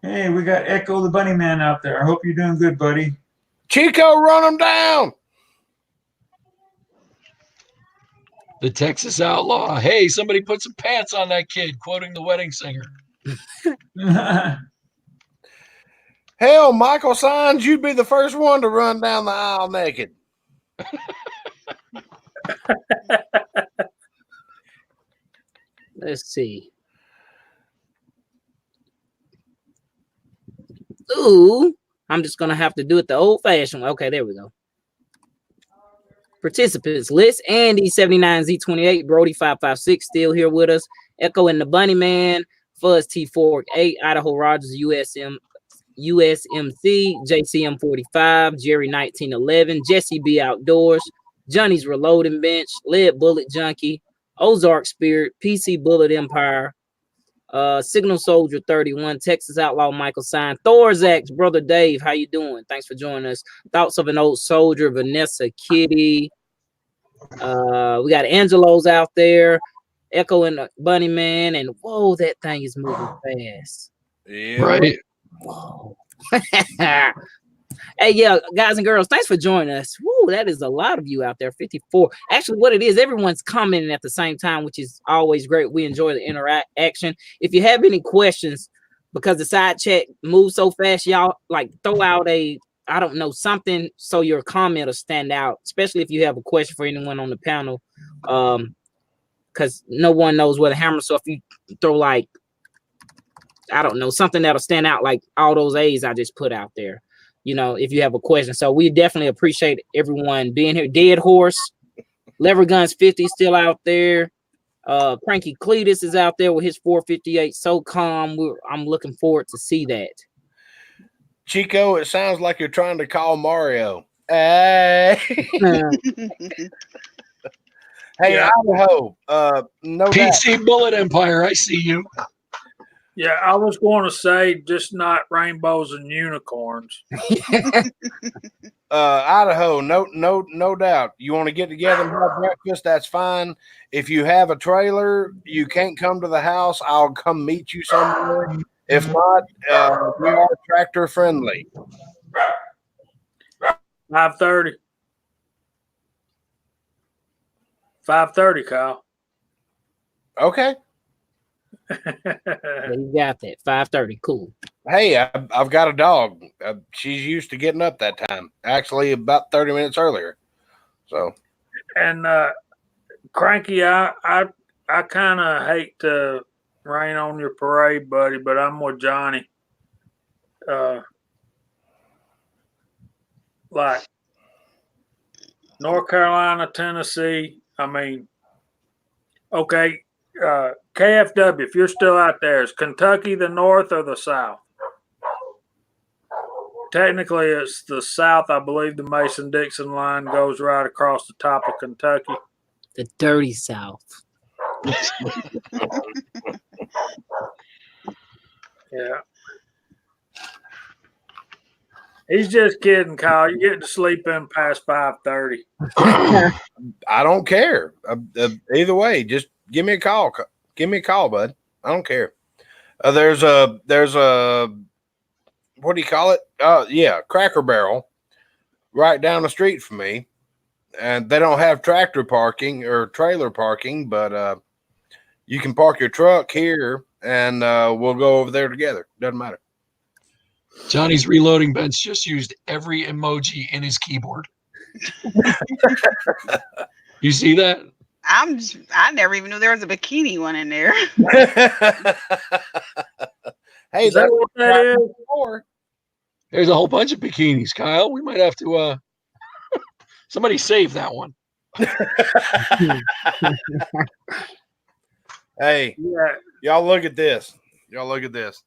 Hey, we got Echo the Bunny Man out there. I hope you're doing good, buddy. Chico, run him down. The Texas Outlaw. Hey, somebody put some pants on that kid, quoting the wedding singer. Hell, Michael Signs, you'd be the first one to run down the aisle naked. Let's see. Ooh, I'm just gonna have to do it the old-fashioned way. Okay, there we go. Participants list: Andy 79Z28, Brody 556 still here with us. Echo and the Bunny Man, Fuzz T48, Idaho Rogers USMC, JCM 45, Jerry 1911, Jesse B Outdoors, Johnny's Reloading Bench, Lead Bullet Junkie, Ozark Spirit, PC Bullet Empire, Signal Soldier 31, Texas Outlaw Michael Sign, Thorzak's Brother Dave. How you doing? Thanks for joining us. Thoughts of an Old Soldier, Vanessa Kitty. We got Angelo's out there, Echo and the Bunny Man, and whoa, that thing is moving fast. Yeah. Right. Whoa. Hey, yeah, guys and girls, thanks for joining us. Woo, that is a lot of you out there, 54. Actually, what it is, everyone's commenting at the same time, which is always great. We enjoy the interaction. If you have any questions, because the side chat moves so fast, y'all like throw out I don't know, something so your comment will stand out, especially if you have a question for anyone on the panel. Because no one knows where the hammer. So if you throw like, I don't know, something that'll stand out, like all those A's I just put out there, you know, if you have a question. So we definitely appreciate everyone being here. Dead Horse, Lever Guns 50 still out there. Cranky Cletus is out there with his 458 So Calm. I'm looking forward to see that. Chico, it sounds like you're trying to call Mario. Hey, hey, Yeah. Idaho. No doubt. PC Bullet Empire. I see you. Yeah, I was going to say just not rainbows and unicorns. Idaho, no doubt. You want to get together and have breakfast? That's fine. If you have a trailer, you can't come to the house. I'll come meet you somewhere. If not, we are tractor friendly. 5:30. 5:30, Kyle. Okay. You got that. 5:30. Cool. Hey, I've got a dog. She's used to getting up that time. Actually, about 30 minutes earlier. So. And Cranky, I kind of hate to rain on your parade, buddy, but I'm with Johnny. Like North Carolina, Tennessee. I mean, okay, KFW, if you're still out there, is Kentucky the North or the South? Technically, it's the South. I believe the Mason-Dixon line goes right across the top of Kentucky. The dirty South. Yeah. He's just kidding, Kyle. You're getting to sleep in past 5:30. I don't care. Either way, just give me a call. Give me a call, bud. I don't care. There's a what do you call it? Yeah, Cracker Barrel right down the street from me. And they don't have tractor parking or trailer parking, but you can park your truck here and we'll go over there together. Doesn't matter. Johnny's Reloading Bench just used every emoji in his keyboard. You see that? I never even knew there was a bikini one in there. Hey, Is that what that is? There's a whole bunch of bikinis, Kyle. We might have to somebody save that one. Hey, Yeah, y'all look at this. Y'all look at this.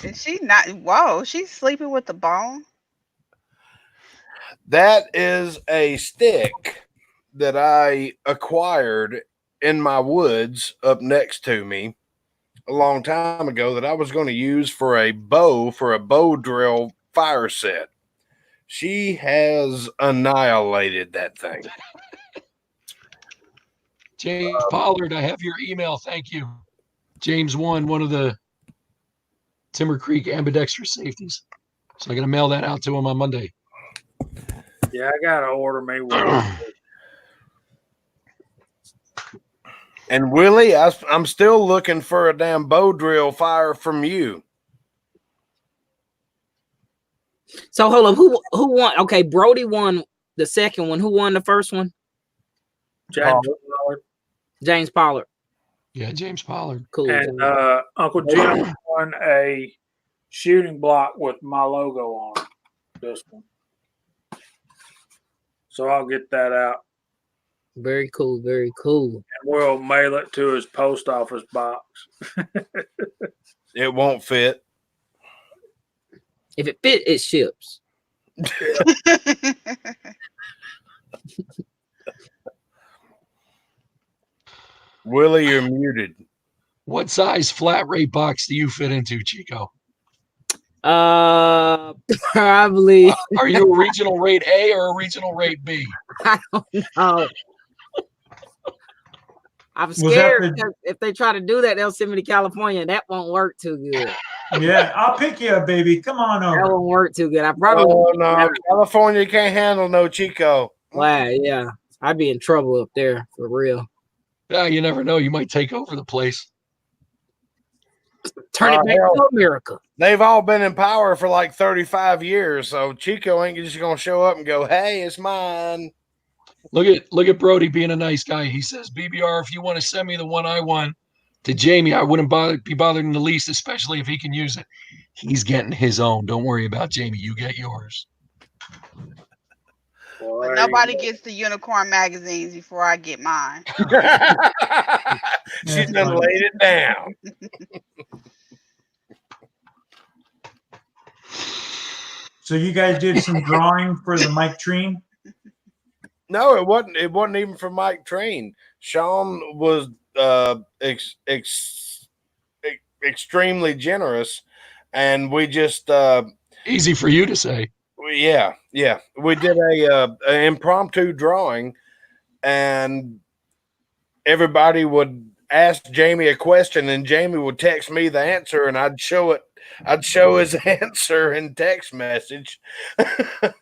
Is she not? Whoa, she's sleeping with the bone. That is a stick that I acquired in my woods up next to me a long time ago that I was going to use for a bow drill fire set. She has annihilated that thing. James Pollard, I have your email. Thank you. James one of the Timber Creek ambidextrous safeties. So I'm going to mail that out to him on Monday. yeah, I gotta order me one. And Willie, I'm still looking for a damn bow drill fire from you. So hold on, who won? Okay, Brody won the second one. Who won the first one? James Pollard. James Pollard. Yeah, James Pollard. Cool. And Uncle Jim won a shooting block with my logo on it, this one. So I'll get that out. Very cool. Very cool. And we'll mail it to his post office box. It won't fit. If it fit, it ships. Willie, you're muted. What size flat rate box do you fit into, Chico? Probably. Are you a regional rate A or a regional rate B? I don't know. I'm Was that scared the- because if they try to do that, they'll send me to California. That won't work too good. Yeah, I'll pick you up, baby. Come on That over. won't work too good. I probably Oh won't. no, California can't handle no Chico. Wow, yeah. I'd be in trouble up there for real. Yeah, you never know. You might take over the place. Turn it back hell. to America. They've all been in power for like 35 years, so Chico ain't just gonna show up and go, "Hey, it's mine." Look at Brody being a nice guy. He says, BBR, if you want to send me the one I won to Jamie, I wouldn't be bothered in the least, especially if he can use it. He's getting his own. Don't worry about Jamie. You get yours. But nobody gets the unicorn magazines before I get mine. She's done laid it down. So you guys did some drawing for the Mike Treen? No, it wasn't. It wasn't even for Mike Train. Sean was extremely generous, and we just Easy for you to say. yeah. We did an impromptu drawing, and everybody would ask Jamie a question, and Jamie would text me the answer, and I'd show his answer in text message,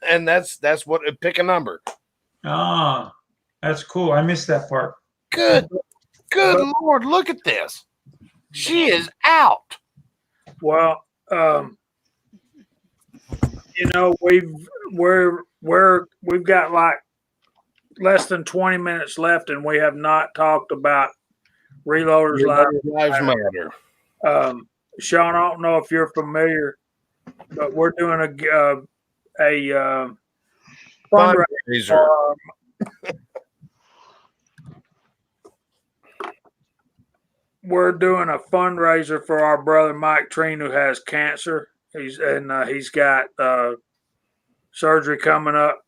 and that's what. Pick a number. Ah, that's cool. I missed that part. Good Lord, look at this. She is out. Well, you know, we've got like less than 20 minutes left, and we have not talked about Reloaders Lives Matter. Sean, I don't know if you're familiar, but we're doing a fundraiser. We're doing a fundraiser for our brother Mike Treen, who has cancer. He's got surgery coming up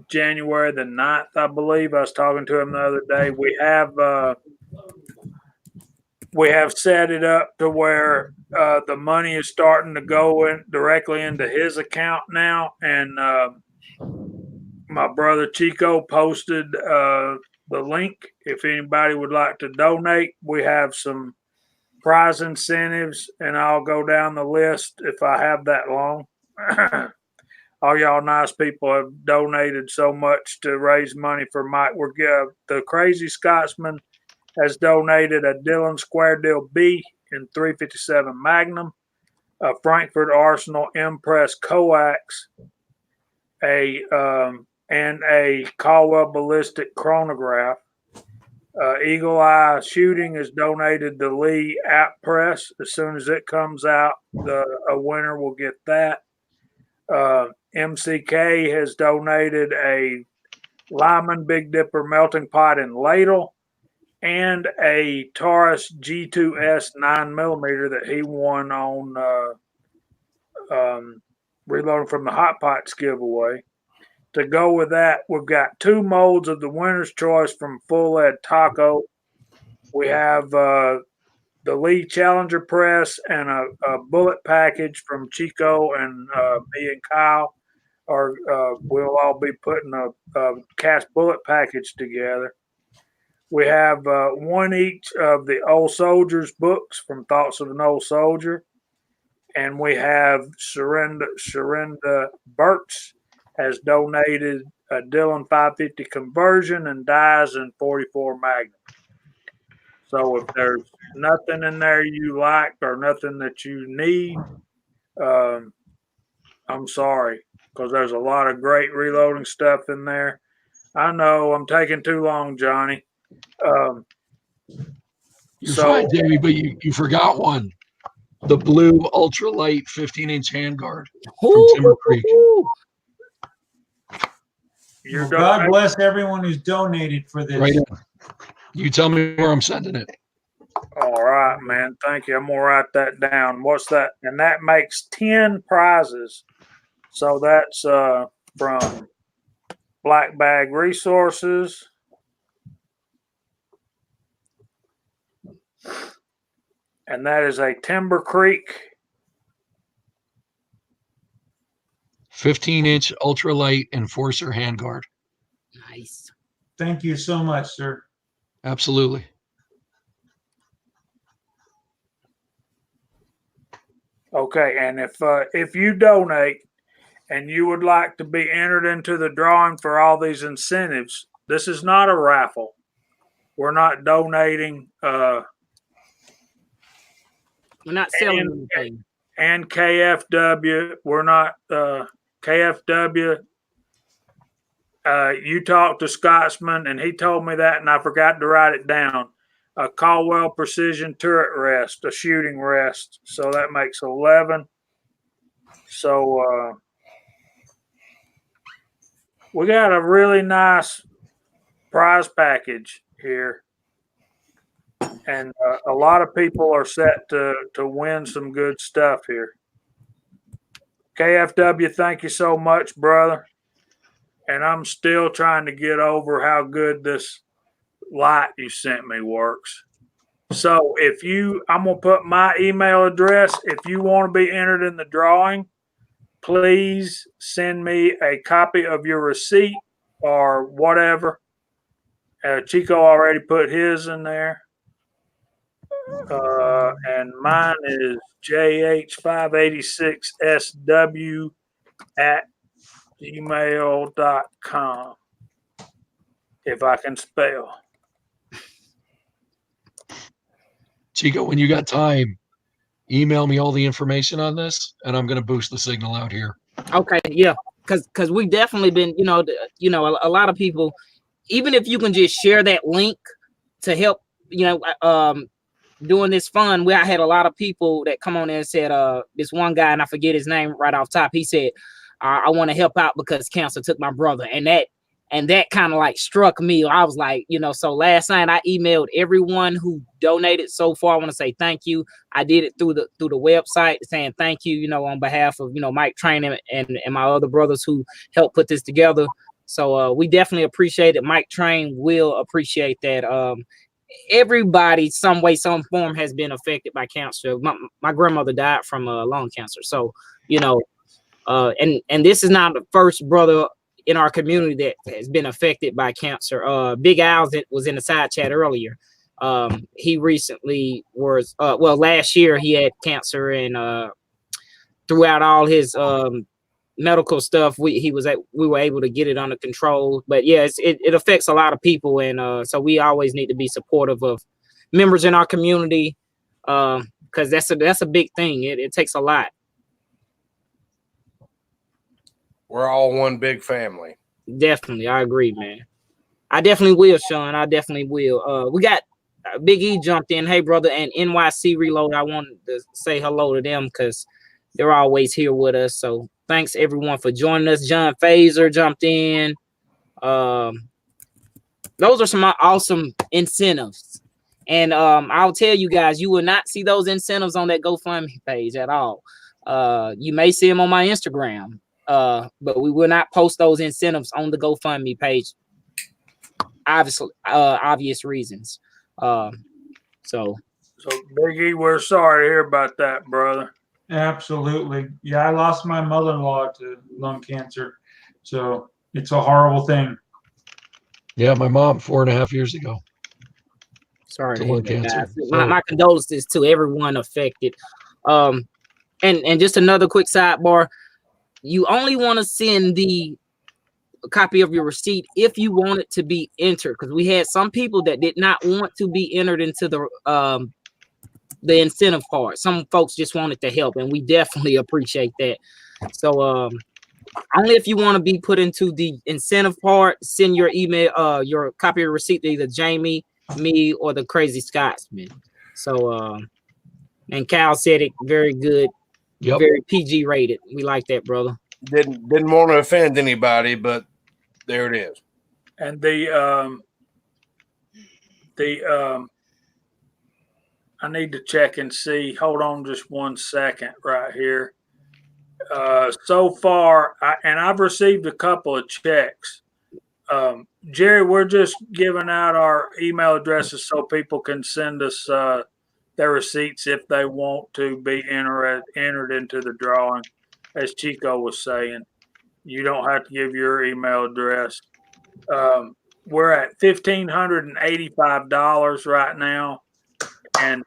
January the 9th, I believe. I was talking to him the other day. We have set it up to where the money is starting to go in directly into his account now, and my brother Chico posted the link. If anybody would like to donate, we have some prize incentives, and I'll go down the list if I have that long. All y'all nice people have donated so much to raise money for Mike. The Crazy Scotsman has donated a Dillon Square Deal B in 357 Magnum, a Frankfurt Arsenal Impress Coax, and a Caldwell Ballistic chronograph. Eagle Eye Shooting has donated the Lee App Press. As soon as it comes out, a winner will get that. MCK has donated a Lyman Big Dipper melting pot and ladle, and a Taurus G2S 9mm that he won on Reloading from the Hot Pots giveaway. To go with that, we've got 2 molds of the winner's choice from Full Ed Taco. We have the Lee Challenger press and a bullet package from Chico and me and Kyle. We'll all be putting a cast bullet package together. We have 1 each of the Old Soldiers books from Thoughts of an Old Soldier. And we have Sharinda Burtz has donated a Dillon 550 conversion and dies in 44 Magnum. So if there's nothing in there you like or nothing that you need, I'm sorry, because there's a lot of great reloading stuff in there. I know I'm taking too long, Johnny. You're fine, Jamie, but you forgot one. The blue ultralight 15-inch handguard from Timber Creek. Well, God bless everyone who's donated for this. Right. You tell me where I'm sending it. All right, man. Thank you. I'm going to write that down. What's that? And that makes 10 prizes. So that's from Black Bag Resources. And that is a Timber Creek 15-inch ultralight enforcer handguard. Nice. Thank you so much, sir. Absolutely. Okay, and if you donate and you would like to be entered into the drawing for all these incentives, this is not a raffle. We're not donating. We're not selling anything. And KFW, we're not KFW. You talked to Scotsman, and he told me that, and I forgot to write it down. A Caldwell Precision Turret Rest, a shooting rest. So that makes 11. So we got a really nice prize package here. And a lot of people are set to win some good stuff here. KFW, thank you so much, brother. And I'm still trying to get over how good this light you sent me works. So I'm going to put my email address. If you want to be entered in the drawing, please send me a copy of your receipt or whatever. Chico already put his in there. And mine is jh586sw@gmail.com. If I can spell. Chico, when you got time, email me all the information on this, and I'm going to boost the signal out here. Okay, yeah, because we definitely been, a lot of people, even if you can just share that link to help, doing this fun. I had a lot of people that come on there and said, this one guy, and I forget his name right off top, he said, I want to help out because cancer took my brother, and that kind of like struck me. I was like, so last night I emailed everyone who donated so far. I want to say thank you. I did it through the website saying thank you, on behalf of, Mike Train and my other brothers who helped put this together. So we definitely appreciate it. Mike Train will appreciate that. Everybody, some way, some form, has been affected by cancer. My grandmother died from lung cancer. So, and this is not the first brother in our community that has been affected by cancer. Big Al was in the side chat earlier. He recently was, last year he had cancer, and throughout all his medical stuff, we were able to get it under control. But yeah, it affects a lot of people, and so we always need to be supportive of members in our community, because that's a big thing. It takes a lot. We're all one big family. Definitely, I agree, man. I definitely will, Sean. I definitely will. We got Big E jumped in. Hey, brother, and NYC Reload. I wanted to say hello to them because they're always here with us. So thanks everyone for joining us. John Phaser jumped in. those are some awesome incentives. And I'll tell you guys, you will not see those incentives on that GoFundMe page at all. You may see them on my Instagram, but we will not post those incentives on the GoFundMe page. Obviously, obvious reasons. So Biggie, we're sorry to hear about that, brother. Absolutely. Yeah, I lost my mother-in-law to lung cancer. So it's a horrible thing. Yeah, my mom 4.5 years ago. sorry To to hear lung that, cancer. guys. So- My condolences to everyone affected. And just another quick sidebar. You only want to send the copy of your receipt if you want it to be entered, because we had some people that did not want to be entered into the incentive part. Some folks just wanted to help, and we definitely appreciate that. So only if you want to be put into the incentive part, send your email, your copy of receipt to either Jamie, me, or the Crazy Scotsman. So and Cal said it very good, Yep. very PG rated. We like that, brother. Didn't want to offend anybody, but there it is. And I need to check and see. Hold on just 1 second right here. So far, I've received a couple of checks. Jerry, we're just giving out our email addresses so people can send us their receipts if they want to be entered into the drawing. As Chico was saying, you don't have to give your email address. We're at $1,585 right now, and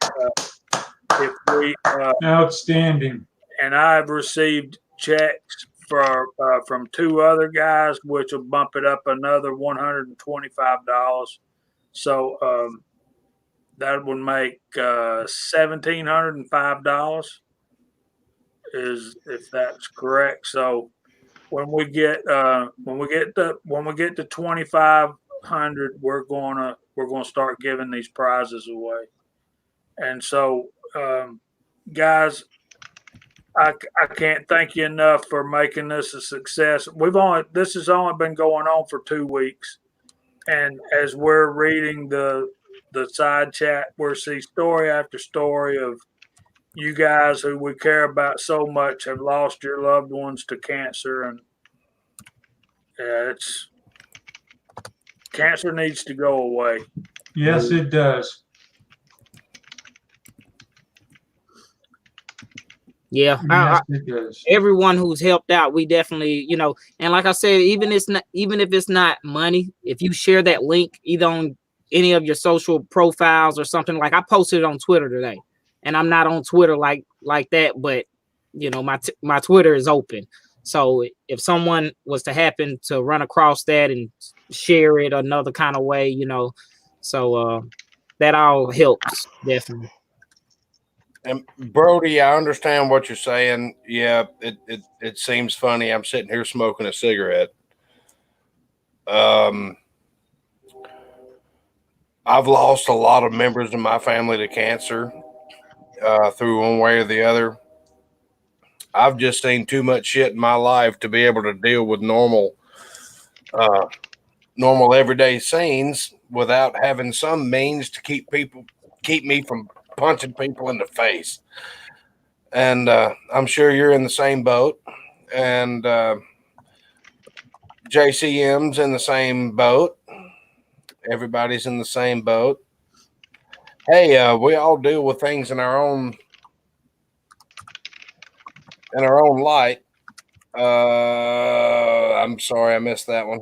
if we Outstanding. and I've received checks from two other guys, which will bump it up another $125. So that would make $1,705, is if that's correct. So when we get to 2,500, we're gonna start giving these prizes away. And so, guys, I can't thank you enough for making this a success. This has only been going on for 2 weeks, and as we're reading the side chat, we're seeing story after story of you guys who we care about so much have lost your loved ones to cancer, and cancer needs to go away. Yes, it does. Yeah, Yes, it does. everyone who's helped out, we definitely, and like I said, even if it's not money, if you share that link either on any of your social profiles or something, like I posted it on Twitter today, and I'm not on Twitter like that, but my Twitter is open. So if someone was to happen to run across that and share it another kind of way, so that all helps definitely. And Brody, I understand what you're saying. Yeah, it seems funny. I'm sitting here smoking a cigarette. I've lost a lot of members of my family to cancer through one way or the other. I've just seen too much shit in my life to be able to deal with normal everyday scenes without having some means to keep me from punching people in the face. And I'm sure you're in the same boat, and JCM's in the same boat. Everybody's in the same boat. Hey, we all deal with things in our own light. I'm sorry I missed that one.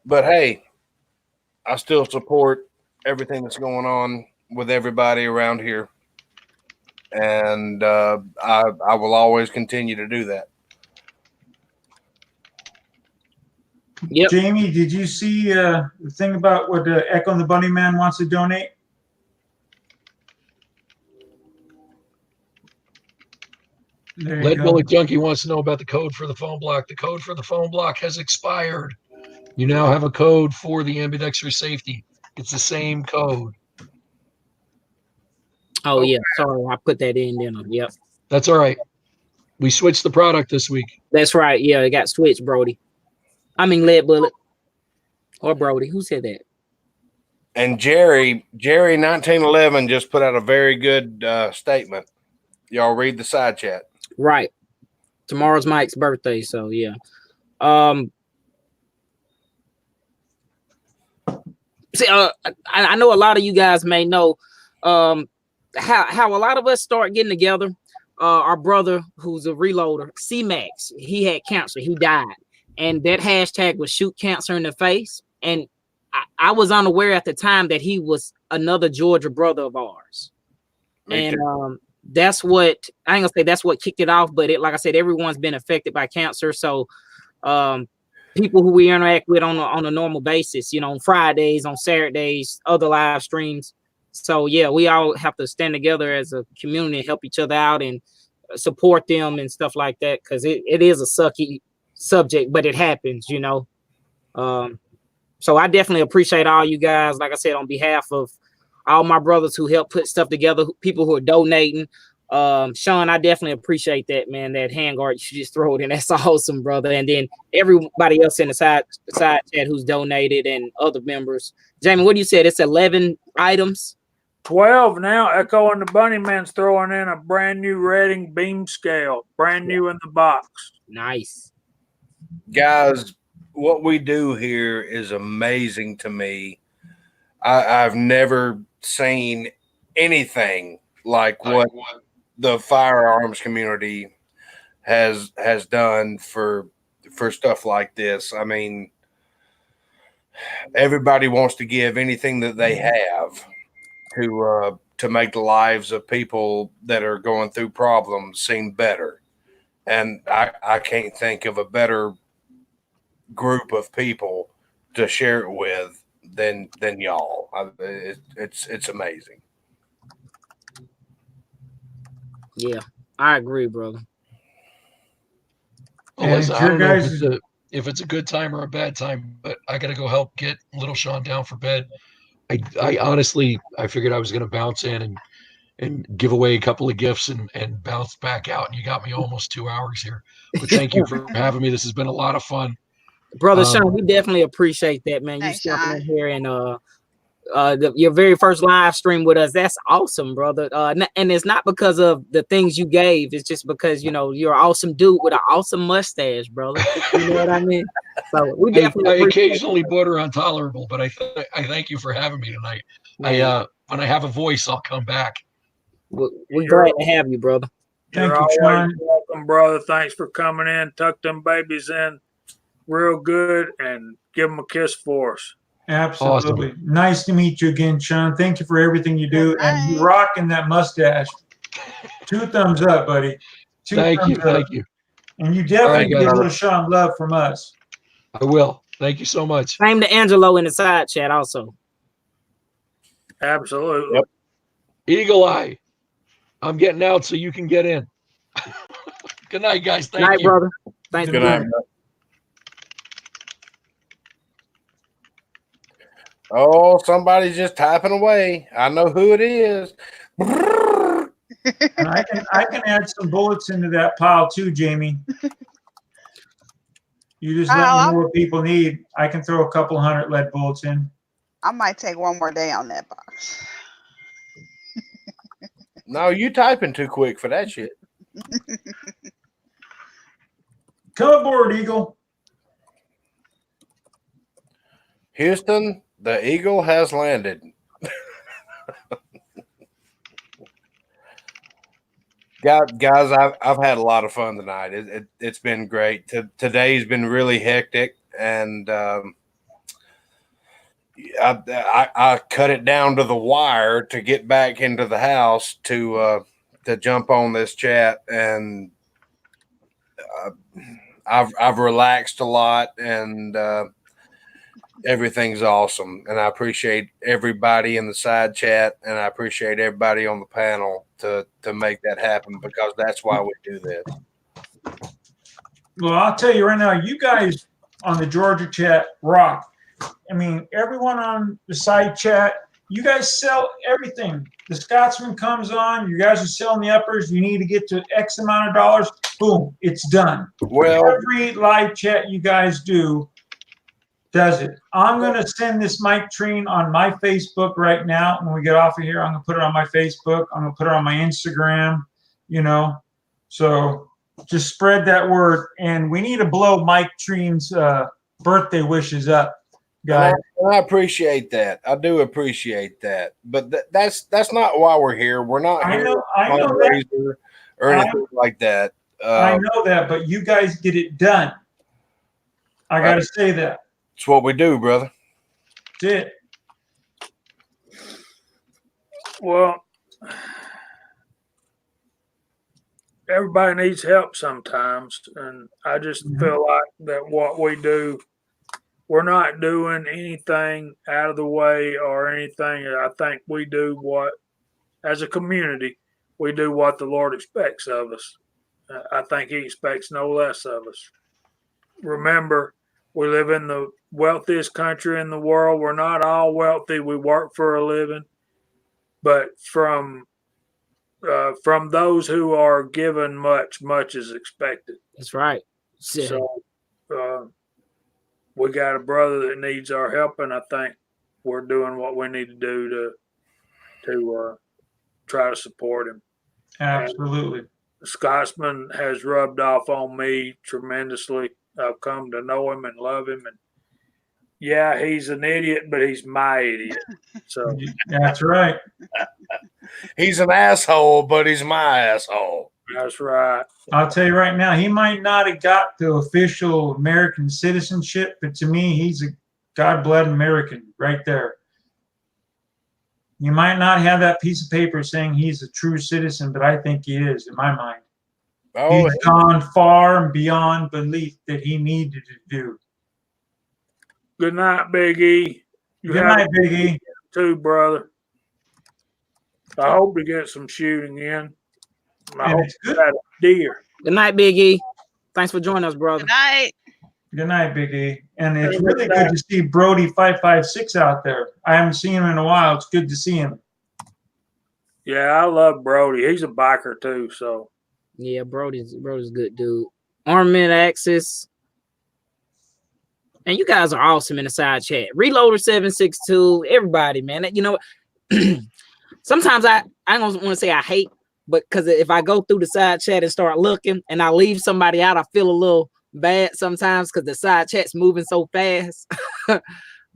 But hey, I still support everything that's going on with everybody around here. And I will always continue to do that. Yep. Jamie, did you see the thing about what Echo and the Bunny Man wants to donate? There you Lead go. Bullet Junkie wants to know about the code for the phone block. The code for the phone block has expired. You now have a code for the ambidextrous safety. It's the same code. Oh yeah, sorry, I put that in there. Yep, That's all right. We switched the product this week. that's right. Yeah, it got switched, Brody. I mean, Lead Bullet or Brody. Who said that? And Jerry 1911 just put out a very good statement. Y'all read the side chat. Right. Tomorrow's Mike's birthday, so yeah. See, I know a lot of you guys may know how a lot of us start getting together. Our brother, who's a reloader, C-Max, he had cancer. He died. And that hashtag was shoot cancer in the face. And I was unaware at the time that he was another Georgia brother of ours. And that's what, I ain't gonna say that's what kicked it off, but like I said, everyone's been affected by cancer. So people who we interact with on a normal basis, you know, on Fridays, on Saturdays, other live streams. So yeah, we all have to stand together as a community and help each other out and support them and stuff like that, because it is a sucky subject, but it happens, you know. So I definitely appreciate all you guys, like I said, on behalf of all my brothers who help put stuff together, people who are donating. Sean, I definitely appreciate that, man. That handguard you just throw it in. That's awesome, brother. And then everybody else in the side chat who's donated and other members. Jamie, what you said? It's 11 items. 12 now. Echo and the Bunnyman's throwing in a brand new Reading beam scale, brand new in the box. Nice. Guys, what we do here is amazing to me. I've never seen anything like what the firearms community has done for stuff like this. I mean, everybody wants to give anything that they have to make the lives of people that are going through problems seem better. And I can't think of a better group of people to share it with than y'all. It's amazing. Yeah, I agree, brother. Well, listen, I don't know if it's a good time or a bad time, but I got to go help get little Sean down for bed. I honestly, I figured I was going to bounce in and give away a couple of gifts and bounce back out. And you got me almost 2 hours here. But thank you for having me. This has been a lot of fun. Brother Sean, we definitely appreciate that, man. You stepping in here and your very first live stream with us. That's awesome, brother. And it's not because of the things you gave. It's just because, you know, you're an awesome dude with an awesome mustache, brother. You know what I mean? So we definitely I occasionally border on tolerable, but I thank you for having me tonight. Man. When I have a voice, I'll come back. We're glad to have you, brother. Thank you, Sean. Welcome, brother. Thanks for coming in. Tuck them babies in real good and give them a kiss for us. Absolutely. Awesome. Nice to meet you again, Sean. Thank you for everything you do. And you rocking that mustache. 2 thumbs up, buddy. Thank you. And you definitely get a little Sean love from us. I will. Thank you so much. Same to Angelo in the side chat also. Absolutely. Yep. Eagle Eye. I'm getting out so you can get in. Good night, guys. Thank you. Brother. Thanks. Good night. Oh, somebody's just typing away. I know who it is. And I can add some bullets into that pile too, Jamie. You just let me know what people need. I can throw a couple 100 lead bullets in. I might take one more day on that box. No, you typing too quick for that shit. Come aboard, Eagle. Houston, the Eagle has landed. Guys, I've had a lot of fun tonight. It's been great. Today's been really hectic, and I cut it down to the wire to get back into the house to jump on this chat, and I've relaxed a lot, and everything's awesome. And I appreciate everybody in the side chat, and I appreciate everybody on the panel to make that happen, because that's why we do this. Well, I'll tell you right now, you guys on the Georgia chat rock. I mean, everyone on the side chat, you guys sell everything. The Scotsman comes on, you guys are selling the uppers, you need to get to X amount of dollars, boom, it's done. Well, every live chat you guys do, Does it? I'm going to send this Mike Treen on my Facebook right now. When we get off of here, I'm going to put it on my Facebook. I'm going to put it on my Instagram, you know. So just spread that word. And we need to blow Mike Treen's birthday wishes up, guys. I appreciate that. I do appreciate that. But that's not why we're here. We're not I here know that. or anything like that. I know that, but you guys get it done. I got to say that. It's what we do, brother. That's it. Well, everybody needs help sometimes, and I just feel like that what we do, we're not doing anything out of the way or anything. I think we do what, as a community, we do what the Lord expects of us. I think He expects no less of us. Remember, we live in the wealthiest country in the world. We're not all wealthy. We work for a living, but from those who are given much, much is expected. That's right. So we got a brother that needs our help, and I think we're doing what we need to do to try to support him. Absolutely. And the Scotsman has rubbed off on me tremendously. I've come to know him and love him, and yeah, he's an idiot, but he's my idiot. So that's right. He's an asshole, but he's my asshole. That's right. I'll tell you right now, he might not have got the official American citizenship, but to me, he's a God-blood American right there. You might not have that piece of paper saying he's a true citizen, but I think he is, in my mind. Oh, He's gone far and beyond belief that he needed to do. Good night, Big E. Good night, Big E. Too, brother. I hope to get some shooting in. I hope to get a deer. Good night, Big E. Thanks for joining us, brother. Good night. Good night, Big E. And it's really good to see Brody 556 out there. I haven't seen him in a while. It's good to see him. Yeah, I love Brody. He's a biker too, so. Yeah, Brody's a good dude. Armament Axis. And you guys are awesome in the side chat. Reloader 762, everybody, man. You know, sometimes I don't want to say I hate, but because if I go through the side chat and start looking and I leave somebody out, I feel a little bad sometimes because the side chat's moving so fast.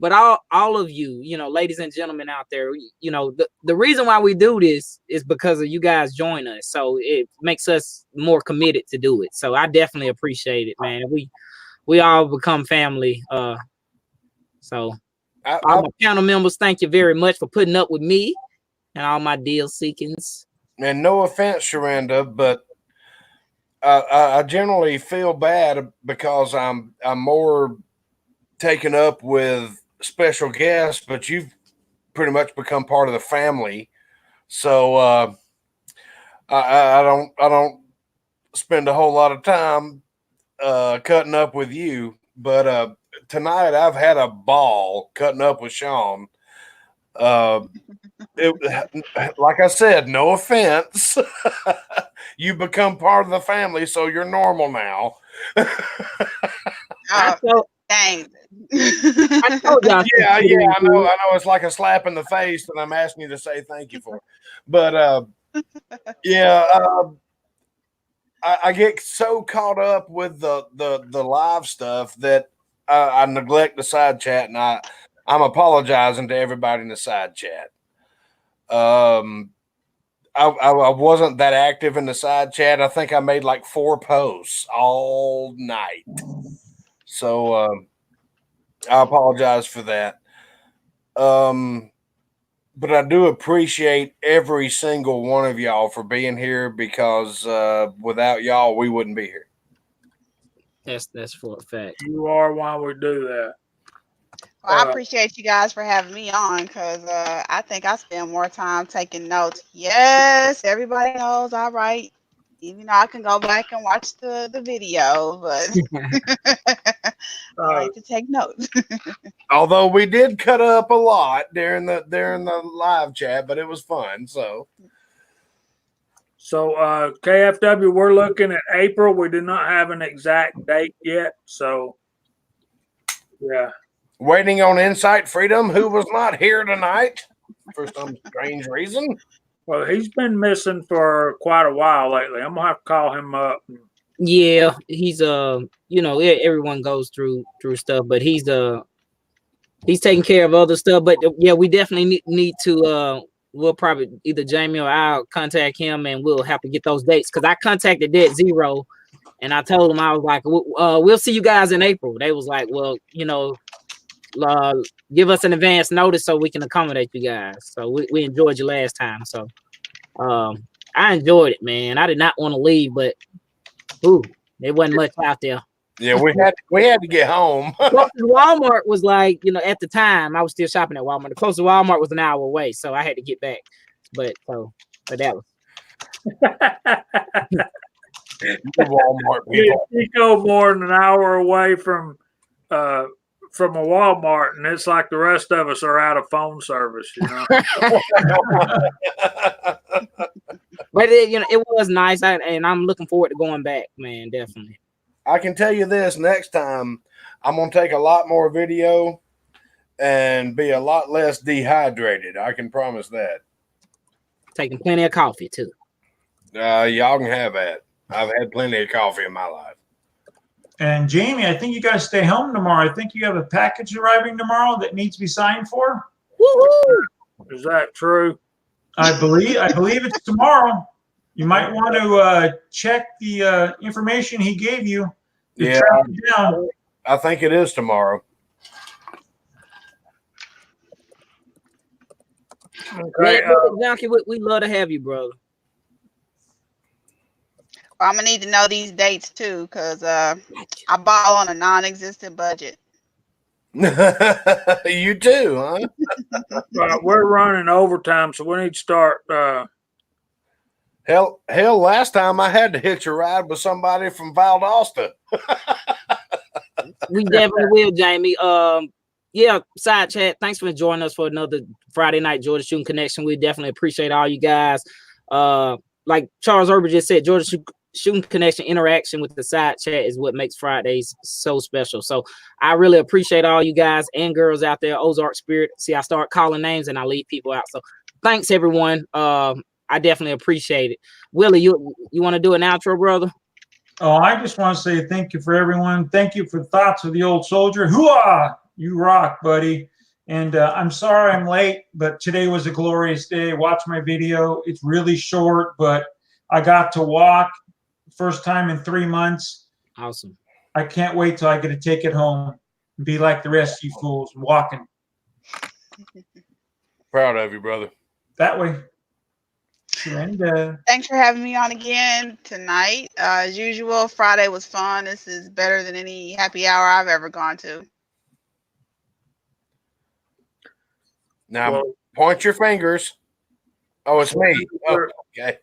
But all of you, you know, ladies and gentlemen out there, you know, the reason why we do this is because of you guys join us. So it makes us more committed to do it. So I definitely appreciate it, man. We all become family. So all my panel members, thank you very much for putting up with me and all my deal seekings. And no offense, Sharonda, but I generally feel bad because I'm more taken up with special guests, but you've pretty much become part of the family. So I don't spend a whole lot of time cutting up with you, but tonight I've had a ball cutting up with Sean. Like I said, no offense. You become part of the family, so you're normal now. Thanks. I told y'all. Yeah, I know. It's like a slap in the face, and I'm asking you to say thank you for it. But yeah, I get so caught up with the live stuff that I neglect the side chat, and I'm apologizing to everybody in the side chat. I wasn't that active in the side chat. I think I made like 4 posts all night. So I apologize for that. But I do appreciate every single one of y'all for being here because without y'all, we wouldn't be here. That's for a fact. You are why we do that. Well, I appreciate you guys for having me on because I think I spend more time taking notes. Yes, everybody knows. All right. Even though I can go back and watch the video, but I like to take notes. Although we did cut up a lot during the live chat, but it was fun. So KFW, we're looking at April. We do not have an exact date yet. So yeah. Waiting on Insight Freedom, who was not here tonight for some strange reason. Well, he's been missing for quite a while lately. I'm gonna have to call him up. Yeah, he's everyone goes through stuff, but he's taking care of other stuff. But yeah, we definitely need to we'll probably either Jamie or I'll contact him, and we'll have to get those dates, because I contacted Dead Zero and I told them, I was like, we'll see you guys in April. They was like, well, give us an advance notice so we can accommodate you guys. So we enjoyed you last time. So I enjoyed it, man. I did not want to leave, but there wasn't much out there. Yeah, we had to get home. Walmart was like, at the time I was still shopping at Walmart. The closest Walmart was an hour away, so I had to get back. But that was Walmart people. Chico more than an hour away from a Walmart, and it's like the rest of us are out of phone service, But it was nice, and I'm looking forward to going back, man. Definitely. I can tell you this: next time, I'm gonna take a lot more video and be a lot less dehydrated. I can promise that. Taking plenty of coffee too. Y'all can have that. I've had plenty of coffee in my life. And Jamie, I think you got to stay home tomorrow. I think you have a package arriving tomorrow that needs to be signed for. Woohoo! Is that true? I believe it's tomorrow. You might want to check the information he gave you. Yeah, track it down. I think it is tomorrow. Okay, Junkie, we love to have you, brother. I'm gonna need to know these dates too, because I ball on a non-existent budget. You too, huh? we're running overtime, so we need to start. Hell, last time I had to hitch a ride with somebody from Valdosta. We definitely will, Jamie. Yeah, side chat. Thanks for joining us for another Friday night Georgia Shooting Connection. We definitely appreciate all you guys. Like Charles Herbert just said, Georgia Shooting Connection interaction with the side chat is what makes Fridays so special. So I really appreciate all you guys and girls out there. Ozark Spirit. See, I start calling names and I leave people out. So thanks, everyone. I definitely appreciate it. Willie, you want to do an outro, brother? Oh, I just want to say thank you for everyone. Thank you for thoughts of the old soldier. Hooah! You rock, buddy. And I'm sorry I'm late, but today was a glorious day. Watch my video. It's really short, but I got to walk first time in 3 months. Awesome. I can't wait till I get to take it home and be like the rest of you fools walking. Proud of you, brother. That way. Thanks for having me on again tonight. As usual, Friday was fun. This is better than any happy hour I've ever gone to. Now, point your fingers. Oh, it's me. Oh, okay.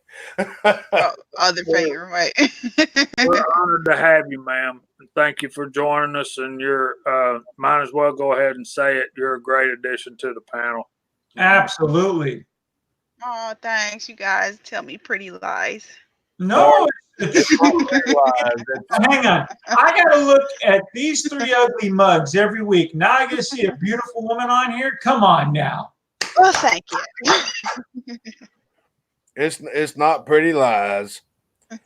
Other finger, right. We're honored to have you, ma'am. Thank you for joining us. And you're might as well go ahead and say it. You're a great addition to the panel. Absolutely. Oh, thanks. You guys tell me pretty lies. No, hang on. I got to look at these three ugly mugs every week. Now I get to see a beautiful woman on here. Come on now. Well, thank you. It's not pretty lies, but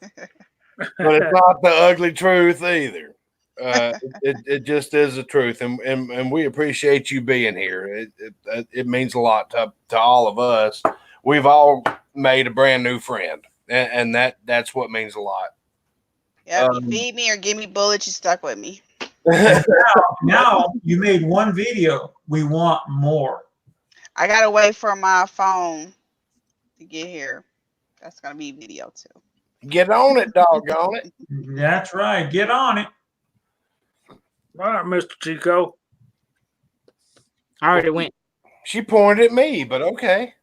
it's not the ugly truth either. It just is the truth, and we appreciate you being here. It means a lot to all of us. We've all made a brand new friend, and that's what means a lot. Yeah, you feed me or give me bullets, you stuck with me. Now you made one video. We want more. I gotta wait for my phone to get here. That's gonna be video too. Get on it, doggone it. That's right. Get on it. All right, Mr. Chico. I already went. She pointed at me, but okay.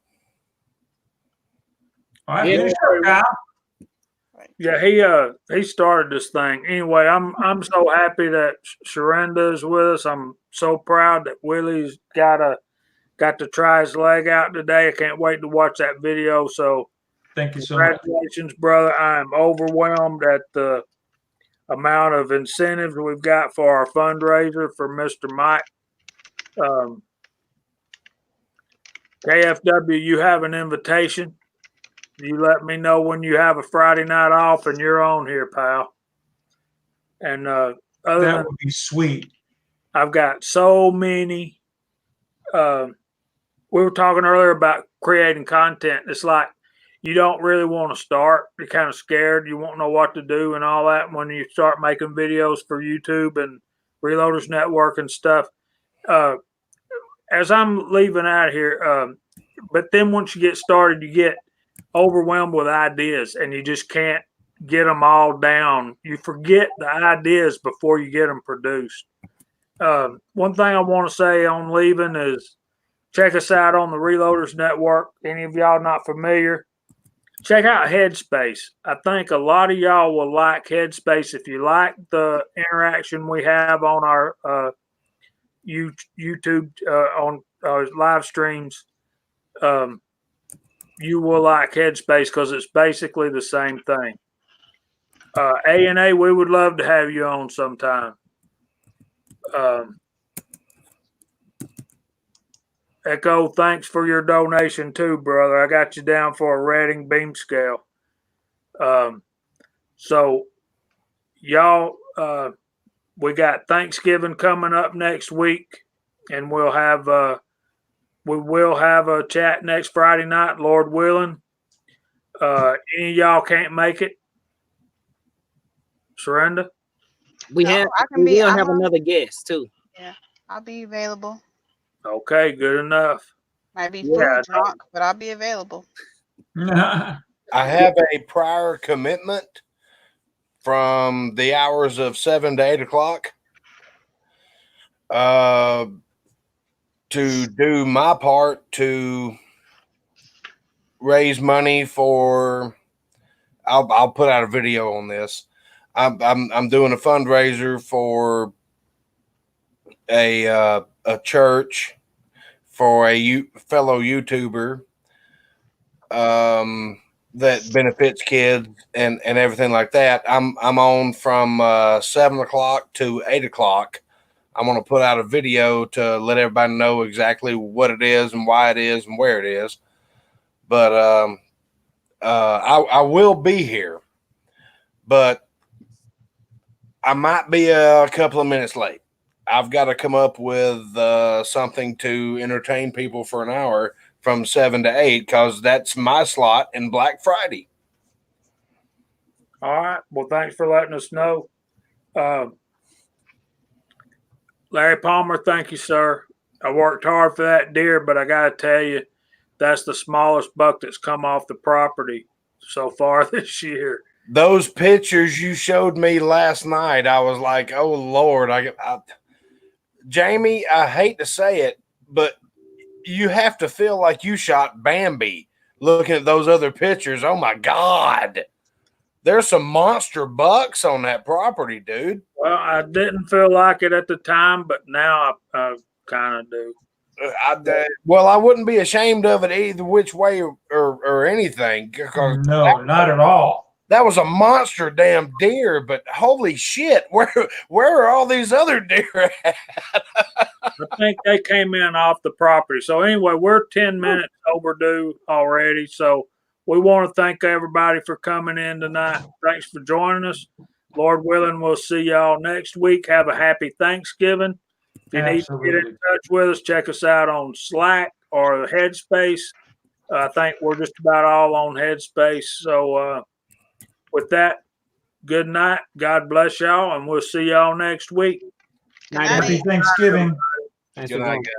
All right, yeah, he started this thing. Anyway, I'm so happy that Sharenda is with us. I'm so proud that Willie's got to try his leg out today. I can't wait to watch that video. So thank you so much. Congratulations, brother. I am overwhelmed at the amount of incentives we've got for our fundraiser for Mr. Mike. KFW, you have an invitation. You let me know when you have a Friday night off and you're on here, pal. And other That than would be sweet. I've got so many. We were talking earlier about creating content. It's like you don't really want to start. You're kind of scared. You won't know what to do and all that when you start making videos for YouTube and Reloaders Network and stuff. As I'm leaving out here, but then once you get started, you get overwhelmed with ideas and you just can't get them all down. You forget the ideas before you get them produced. One thing I want to say on leaving is check us out on the Reloaders Network. Any of y'all not familiar, check out Headspace. I think a lot of y'all will like Headspace. If you like the interaction we have on our YouTube on our live streams, you will like Headspace because it's basically the same thing. A&A, we would love to have you on sometime. Echo, thanks for your donation too, brother. I got you down for a Reading beam scale. So y'all, we got Thanksgiving coming up next week, and we will have a chat next Friday night, Lord willing. Any of y'all can't make it? Surrender? We No, have I can we be. will I'm have on. another guest too. Yeah, I'll be available. Okay, good enough. Might be Yeah, food drunk, but I'll be available. I have a prior commitment from the hours of 7 to 8 o'clock to do my part to raise money for. I'll put out a video on this. I'm doing a fundraiser for a church for a fellow YouTuber that benefits kids and everything like that. I'm on from 7 o'clock to 8 o'clock. I'm going to put out a video to let everybody know exactly what it is and why it is and where it is. But I will be here, but I might be a couple of minutes late. I've got to come up with something to entertain people for an hour from 7 to 8 because that's my slot in Black Friday. All right. Well, thanks for letting us know. Larry Palmer, thank you, sir. I worked hard for that deer, but I got to tell you, that's the smallest buck that's come off the property so far this year. Those pictures you showed me last night, I was like, oh, Lord. Jamie, I hate to say it, but you have to feel like you shot Bambi looking at those other pictures. Oh, my God. There's some monster bucks on that property, dude. Well, I didn't feel like it at the time, but now I kind of do. Well, I wouldn't be ashamed of it either which way or anything. No, not at all. That was a monster damn deer, but holy shit, where are all these other deer at? I think they came in off the property. So anyway, we're 10 minutes overdue already. So we want to thank everybody for coming in tonight. Thanks for joining us. Lord willing, we'll see y'all next week. Have a happy Thanksgiving. If you need to get in touch with us, check us out on Slack or Headspace. I think we're just about all on Headspace. So with that, good night. God bless y'all, and we'll see y'all next week. Good night. Happy Thanksgiving. Thanks Good for night, joining. guys.